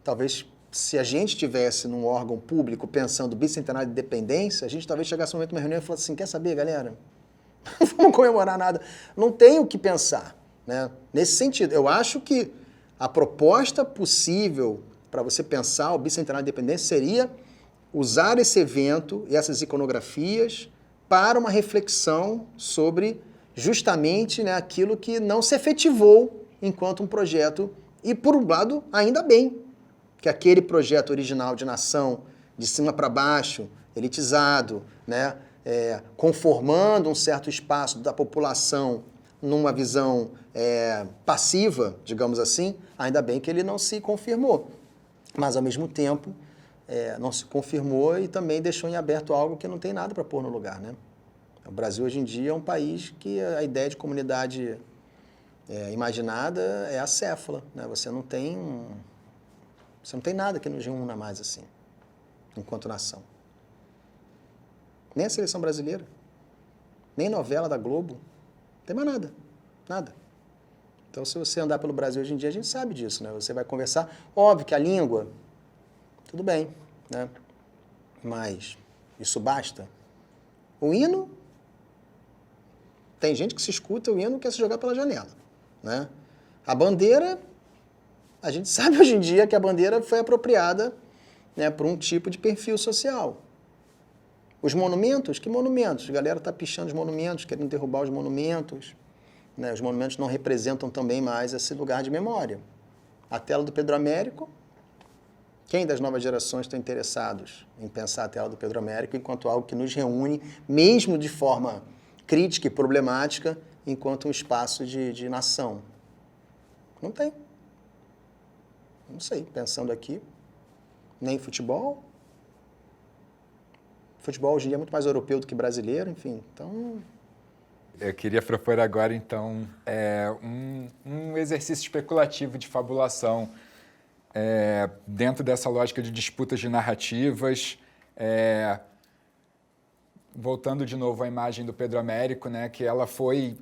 Talvez, se a gente estivesse num órgão público pensando bicentenário de independência, a gente talvez chegasse um momento numa reunião e falasse assim, quer saber, galera? Não vamos comemorar nada. Não tem o que pensar, né? Nesse sentido, eu acho que a proposta possível para você pensar o bicentenário de independência seria usar esse evento e essas iconografias para uma reflexão sobre justamente, né, aquilo que não se efetivou enquanto um projeto. E, por um lado, ainda bem que aquele projeto original de nação, de cima para baixo, elitizado, né, conformando um certo espaço da população numa visão passiva, digamos assim, ainda bem que ele não se confirmou. Mas, ao mesmo tempo, não se confirmou e também deixou em aberto algo que não tem nada para pôr no lugar, né? O Brasil, hoje em dia, é um país que a ideia de comunidade imaginada é acéfala, né? Você não tem nada que nos reúna mais assim, enquanto nação. Nem a seleção brasileira, nem novela da Globo, não tem mais nada, nada. Então, se você andar pelo Brasil hoje em dia, a gente sabe disso, né? Você vai conversar, óbvio que a língua, tudo bem, né? Mas isso basta? O hino, tem gente que se escuta o hino e quer se jogar pela janela, né? A bandeira, a gente sabe hoje em dia que a bandeira foi apropriada, né, por um tipo de perfil social. Os monumentos, que monumentos? A galera está pichando os monumentos, querendo derrubar os monumentos, né? Os monumentos não representam também mais esse lugar de memória. A tela do Pedro Américo, quem das novas gerações estão interessados em pensar a tela do Pedro Américo enquanto algo que nos reúne, mesmo de forma crítica e problemática, enquanto um espaço de nação? Não tem. Não sei, pensando aqui, nem futebol. Futebol hoje em dia é muito mais europeu do que brasileiro, enfim, então... Eu queria propor agora, então, um exercício especulativo de fabulação dentro dessa lógica de disputas de narrativas. voltando de novo à imagem do Pedro Américo, né, que ela foi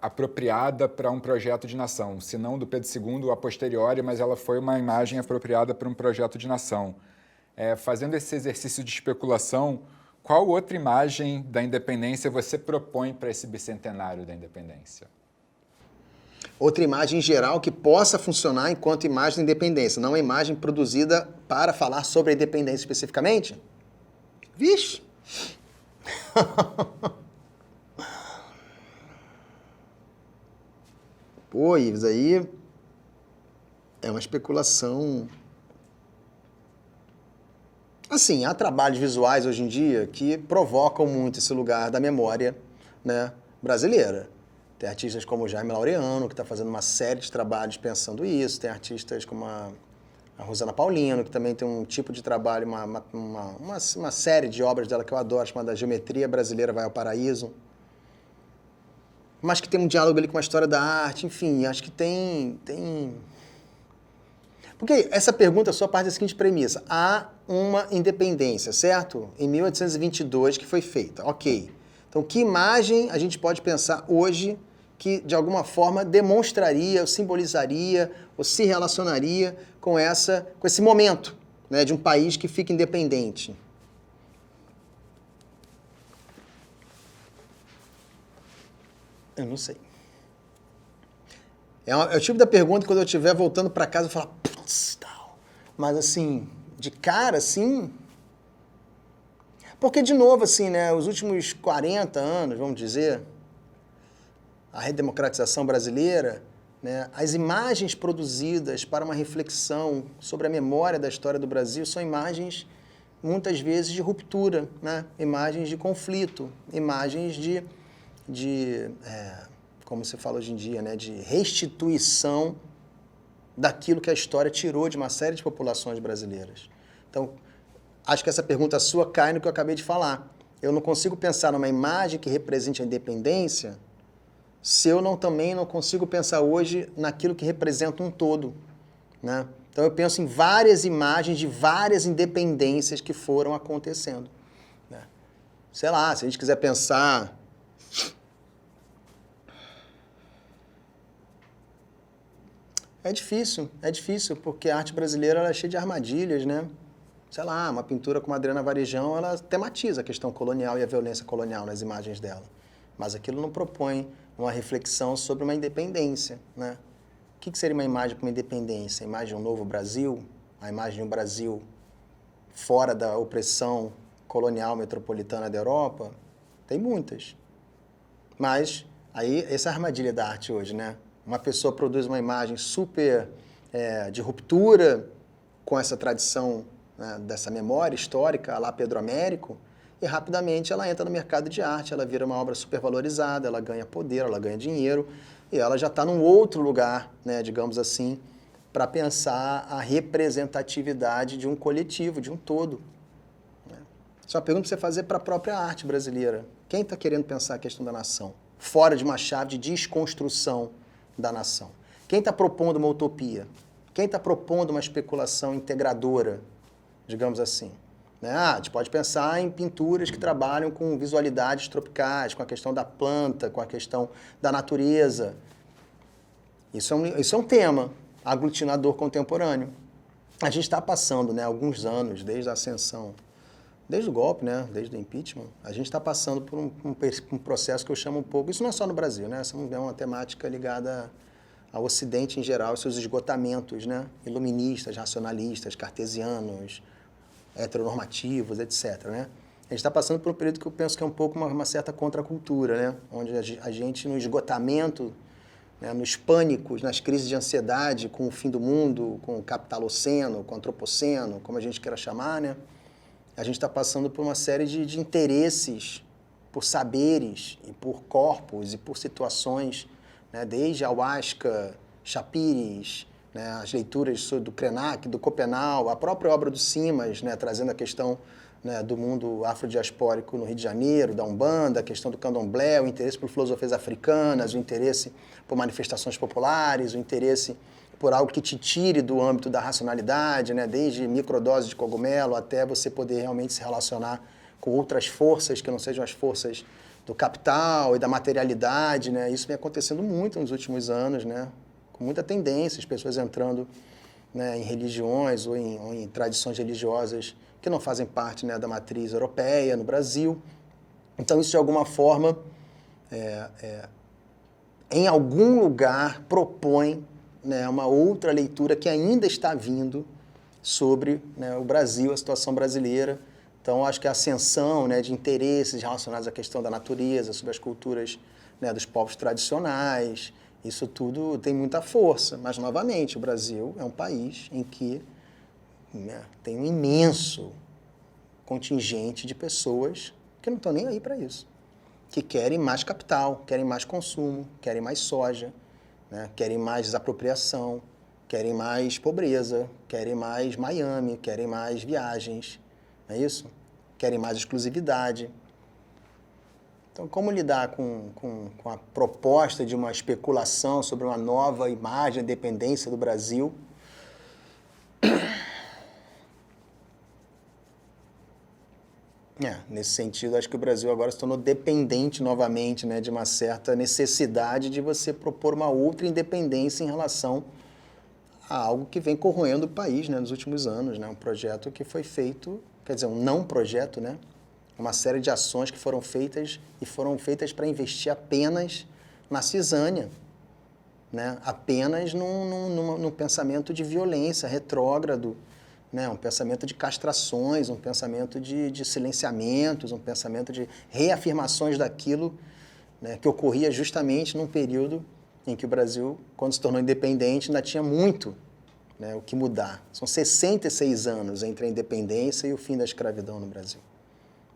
apropriada para um projeto de nação, se não do Pedro II a posteriori, mas ela foi uma imagem apropriada para um projeto de nação. Fazendo esse exercício de especulação, qual outra imagem da independência você propõe para esse bicentenário da independência? Outra imagem geral que possa funcionar enquanto imagem da independência, não uma imagem produzida para falar sobre a independência especificamente? Vixe! Pô, Ives, aí é uma especulação. Assim, há trabalhos visuais hoje em dia que provocam muito esse lugar da memória, né, brasileira. Tem artistas como o Jaime Laureano, que está fazendo uma série de trabalhos pensando isso. Tem artistas como a Rosana Paulino, que também tem um tipo de trabalho, uma série de obras dela que eu adoro, chamada Geometria Brasileira Vai ao Paraíso. Mas que tem um diálogo ali com a história da arte, enfim, acho que tem... Porque essa pergunta só parte da seguinte premissa. Há uma independência, certo? Em 1822 que foi feita, ok. Então, que imagem a gente pode pensar hoje que, de alguma forma, demonstraria, ou simbolizaria, ou se relacionaria com esse momento, né, de um país que fica independente? Eu não sei. É o tipo da pergunta que quando eu estiver voltando para casa eu falo, putz, tal. Mas assim, de cara, assim... Porque, de novo, assim, né, os últimos 40 anos, vamos dizer, a redemocratização brasileira, né, as imagens produzidas para uma reflexão sobre a memória da história do Brasil são imagens, muitas vezes, de ruptura, né? Imagens de conflito, imagens como se fala hoje em dia, né, de restituição daquilo que a história tirou de uma série de populações brasileiras. Então, acho que essa pergunta sua cai no que eu acabei de falar. Eu não consigo pensar numa imagem que represente a independência se eu também não consigo pensar hoje naquilo que representa um todo, né? Então eu penso em várias imagens de várias independências que foram acontecendo, né? Sei lá, se a gente quiser pensar... É difícil, porque a arte brasileira ela é cheia de armadilhas, né? Sei lá, uma pintura como a Adriana Varejão, ela tematiza a questão colonial e a violência colonial nas imagens dela. Mas aquilo não propõe uma reflexão sobre uma independência, né? O que seria uma imagem para uma independência? A imagem de um novo Brasil? A imagem de um Brasil fora da opressão colonial metropolitana da Europa? Tem muitas. Mas aí, essa é a armadilha da arte hoje, né? Uma pessoa produz uma imagem super de ruptura com essa tradição, né, dessa memória histórica, lá Pedro Américo, e rapidamente ela entra no mercado de arte, ela vira uma obra supervalorizada, ela ganha poder, ela ganha dinheiro, e ela já está num outro lugar, né, digamos assim, para pensar a representatividade de um coletivo, de um todo. Né? Isso é uma pergunta para você fazer para a própria arte brasileira. Quem está querendo pensar a questão da nação? Fora de uma chave de desconstrução da nação. Quem está propondo uma utopia? Quem está propondo uma especulação integradora, digamos assim? Né? A gente pode pensar em pinturas que trabalham com visualidades tropicais, com a questão da planta, com a questão da natureza. Isso é um tema aglutinador contemporâneo. A gente está passando, né, alguns anos, desde a ascensão, desde o golpe, né, desde o impeachment, a gente está passando por um processo que eu chamo um pouco... Isso não é só no Brasil, né? Essa é uma temática ligada ao Ocidente em geral, seus esgotamentos, né? Iluministas, racionalistas, cartesianos, heteronormativos, etc. Né? A gente está passando por um período que eu penso que é um pouco uma certa contracultura, né? Onde a gente, no esgotamento, né, nos pânicos, nas crises de ansiedade com o fim do mundo, com o capitaloceno, com o antropoceno, como a gente queira chamar, né? A gente está passando por uma série de interesses, por saberes e por corpos e por situações, né? Desde ayahuasca, Chapires, né? As leituras do Krenak, do Copenau, a própria obra do Simas, né? Trazendo a questão, né, do mundo afrodiaspórico no Rio de Janeiro, da Umbanda, a questão do candomblé, o interesse por filosofias africanas, o interesse por manifestações populares, o interesse por algo que te tire do âmbito da racionalidade, né? Desde microdoses de cogumelo até você poder realmente se relacionar com outras forças que não sejam as forças do capital e da materialidade, né? Isso vem acontecendo muito nos últimos anos, né? Com muita tendência, as pessoas entrando, né, em religiões ou em tradições religiosas que não fazem parte, né, da matriz europeia no Brasil. Então, isso, de alguma forma, em algum lugar, propõe, né, uma outra leitura que ainda está vindo sobre, né, o Brasil, a situação brasileira. Então, acho que a ascensão, né, de interesses relacionados à questão da natureza, sobre as culturas, né, dos povos tradicionais, isso tudo tem muita força. Mas, novamente, o Brasil é um país em que, né, tem um imenso contingente de pessoas que não estão nem aí para isso, que querem mais capital, querem mais consumo, querem mais soja, né, querem mais desapropriação, querem mais pobreza, querem mais Miami, querem mais viagens, não é isso? Querem mais exclusividade. Então, como lidar com a proposta de uma especulação sobre uma nova imagem de independência do Brasil? Nesse sentido, acho que o Brasil agora se tornou dependente novamente, né, de uma certa necessidade de você propor uma outra independência em relação a algo que vem corroendo o país, né, nos últimos anos, né, um projeto que foi feito, quer dizer, um não projeto, né, uma série de ações que foram feitas para investir apenas na cisânia, né, apenas num pensamento de violência retrógrado, né, um pensamento de castrações, um pensamento de silenciamentos, um pensamento de reafirmações daquilo, né, que ocorria justamente num período em que o Brasil, quando se tornou independente, ainda tinha muito, né, o que mudar. São 66 anos entre a independência e o fim da escravidão no Brasil.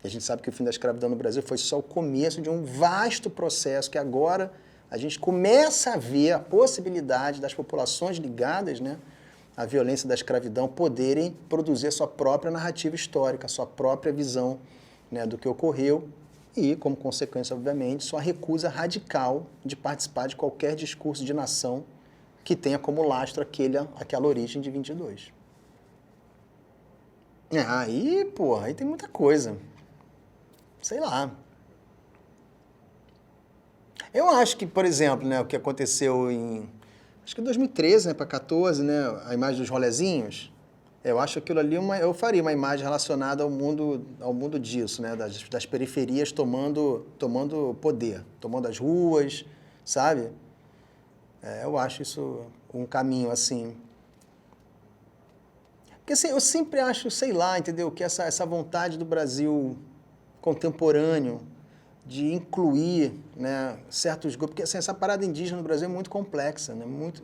E a gente sabe que o fim da escravidão no Brasil foi só o começo de um vasto processo que agora a gente começa a ver a possibilidade das populações ligadas, né, à violência da escravidão poderem produzir a sua própria narrativa histórica, a sua própria visão, né, do que ocorreu e, como consequência, obviamente, sua recusa radical de participar de qualquer discurso de nação que tenha como lastro aquela origem de 22. Aí, porra, aí tem muita coisa. Sei lá. Eu acho que, por exemplo, né, o que aconteceu acho que em 2013, né, para 14, né, a imagem dos rolezinhos, eu acho aquilo ali, eu faria uma imagem relacionada ao mundo disso, né, das periferias tomando poder, tomando as ruas, sabe? Eu acho isso um caminho, assim. Porque assim, eu sempre acho, sei lá, entendeu, que essa vontade do Brasil contemporâneo de incluir, né, certos grupos, porque assim, essa parada indígena no Brasil é muito complexa, né, muito...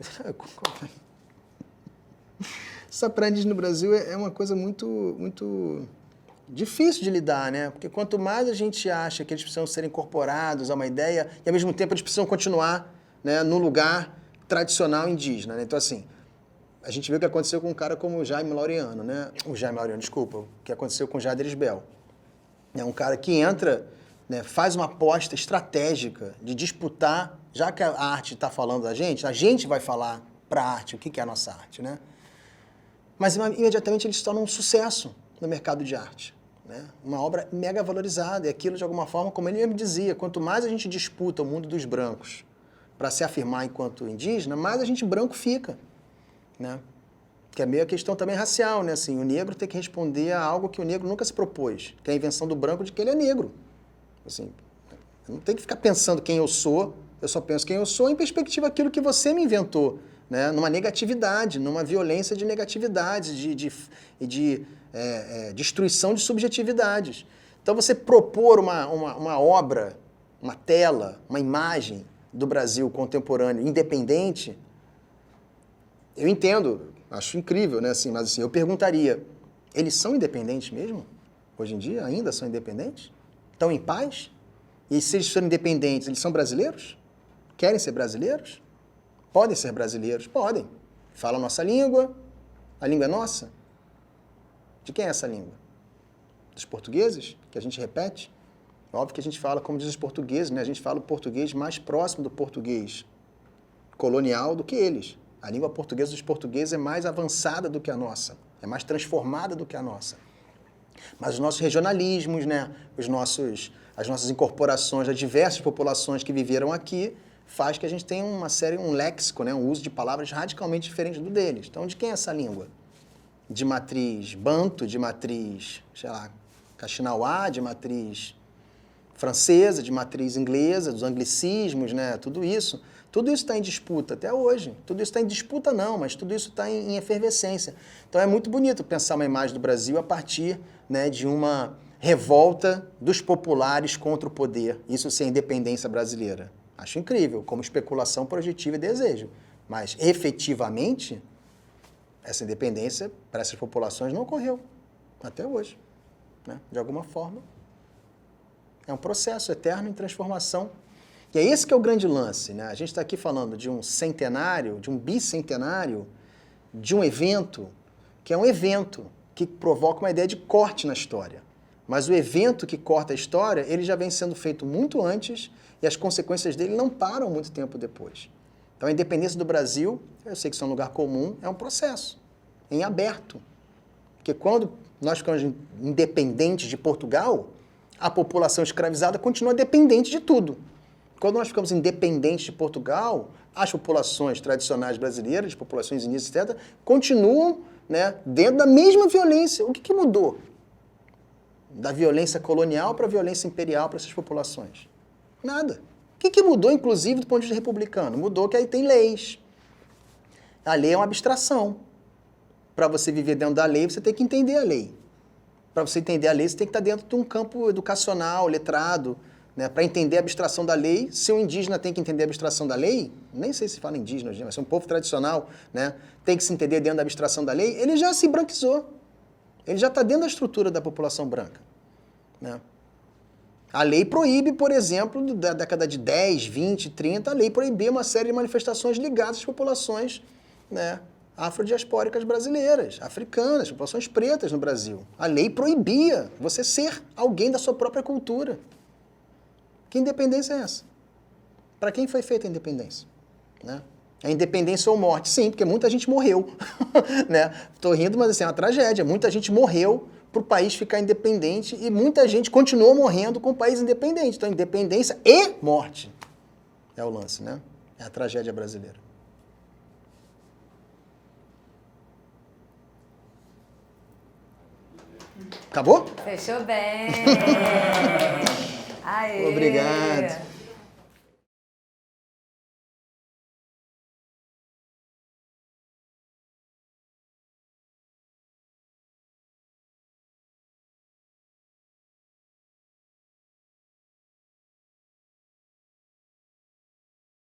Essa parada indígena no Brasil é uma coisa muito, muito difícil de lidar, né, porque quanto mais a gente acha que eles precisam ser incorporados a uma ideia, e ao mesmo tempo eles precisam continuar, né, no lugar tradicional indígena, né, então assim, a gente vê o que aconteceu com um cara como o Jaime Laureano, né, o que aconteceu com o Jader Isbel. É um cara que entra, né, faz uma aposta estratégica de disputar, já que a arte está falando da gente, a gente vai falar para a arte o que é a nossa arte, né? Mas imediatamente ele se torna um sucesso no mercado de arte, né? Uma obra mega valorizada, e aquilo de alguma forma, como ele mesmo dizia, quanto mais a gente disputa o mundo dos brancos para se afirmar enquanto indígena, mais a gente branco fica, né? Que é meio a questão também racial, né? Assim, o negro tem que responder a algo que o negro nunca se propôs, que é a invenção do branco de que ele é negro. Assim, eu não tenho que ficar pensando quem eu sou só penso quem eu sou em perspectiva daquilo que você me inventou, né? Numa negatividade, numa violência de negatividades, de destruição de subjetividades. Então, você propor uma obra, uma tela, uma imagem do Brasil contemporâneo, independente, eu entendo, acho incrível, né? Assim, mas assim, eu perguntaria, eles são independentes mesmo? Hoje em dia ainda são independentes? Estão em paz? E se eles forem independentes, eles são brasileiros? Querem ser brasileiros? Podem ser brasileiros? Podem. Falam a nossa língua, a língua é nossa. De quem é essa língua? Dos portugueses, que a gente repete? Óbvio que a gente fala, como diz os portugueses, né? A gente fala o português mais próximo do português colonial do que eles. A língua portuguesa dos portugueses é mais avançada do que a nossa, é mais transformada do que a nossa. Mas os nossos regionalismos, né? as nossas incorporações a diversas populações que viveram aqui, faz que a gente tenha um léxico, né? Um uso de palavras radicalmente diferente do deles. Então, de quem é essa língua? De matriz banto, de matriz, sei lá, Kaxinawá, de matriz francesa, de matriz inglesa, dos anglicismos, né? Tudo isso está em disputa até hoje. Tudo isso está em disputa não, mas tudo isso está em efervescência. Então é muito bonito pensar uma imagem do Brasil a partir, né, de uma revolta dos populares contra o poder. Isso sem independência brasileira. Acho incrível, como especulação projetiva e desejo. Mas efetivamente, essa independência para essas populações não ocorreu até hoje, né? De alguma forma. É um processo eterno em transformação. E é esse que é o grande lance, né? A gente está aqui falando de um centenário, de um bicentenário, de um evento, que é um evento que provoca uma ideia de corte na história. Mas o evento que corta a história, ele já vem sendo feito muito antes e as consequências dele não param muito tempo depois. Então a independência do Brasil, eu sei que isso é um lugar comum, é um processo em aberto. Porque quando nós ficamos independentes de Portugal, a população escravizada continua dependente de tudo. Quando nós ficamos independentes de Portugal, as populações tradicionais brasileiras, populações indígenas, etc., continuam, né, dentro da mesma violência. O que mudou? Da violência colonial para a violência imperial para essas populações? Nada. O que mudou, inclusive, do ponto de vista republicano? Mudou que aí tem leis. A lei é uma abstração. Para você viver dentro da lei, você tem que entender a lei. Para você entender a lei, você tem que estar dentro de um campo educacional, letrado, né? Para entender a abstração da lei. Se um indígena tem que entender a abstração da lei, nem sei se fala indígena hoje, mas se um povo tradicional, né, tem que se entender dentro da abstração da lei, ele já se branquizou. Ele já está dentro da estrutura da população branca, né? A lei proíbe, por exemplo, da década de 10, 20, 30, a lei proibia uma série de manifestações ligadas às populações, né, afrodiaspóricas brasileiras, africanas, populações pretas no Brasil. A lei proibia você ser alguém da sua própria cultura. Que independência é essa? Para quem foi feita a independência? Né? A independência ou morte? Sim, porque muita gente morreu. Né? Estou rindo, mas assim, é uma tragédia. Muita gente morreu para o país ficar independente e muita gente continuou morrendo com o país independente. Então, independência e morte é o lance, né? É a tragédia brasileira. Acabou? Fechou bem. Aê. Obrigado.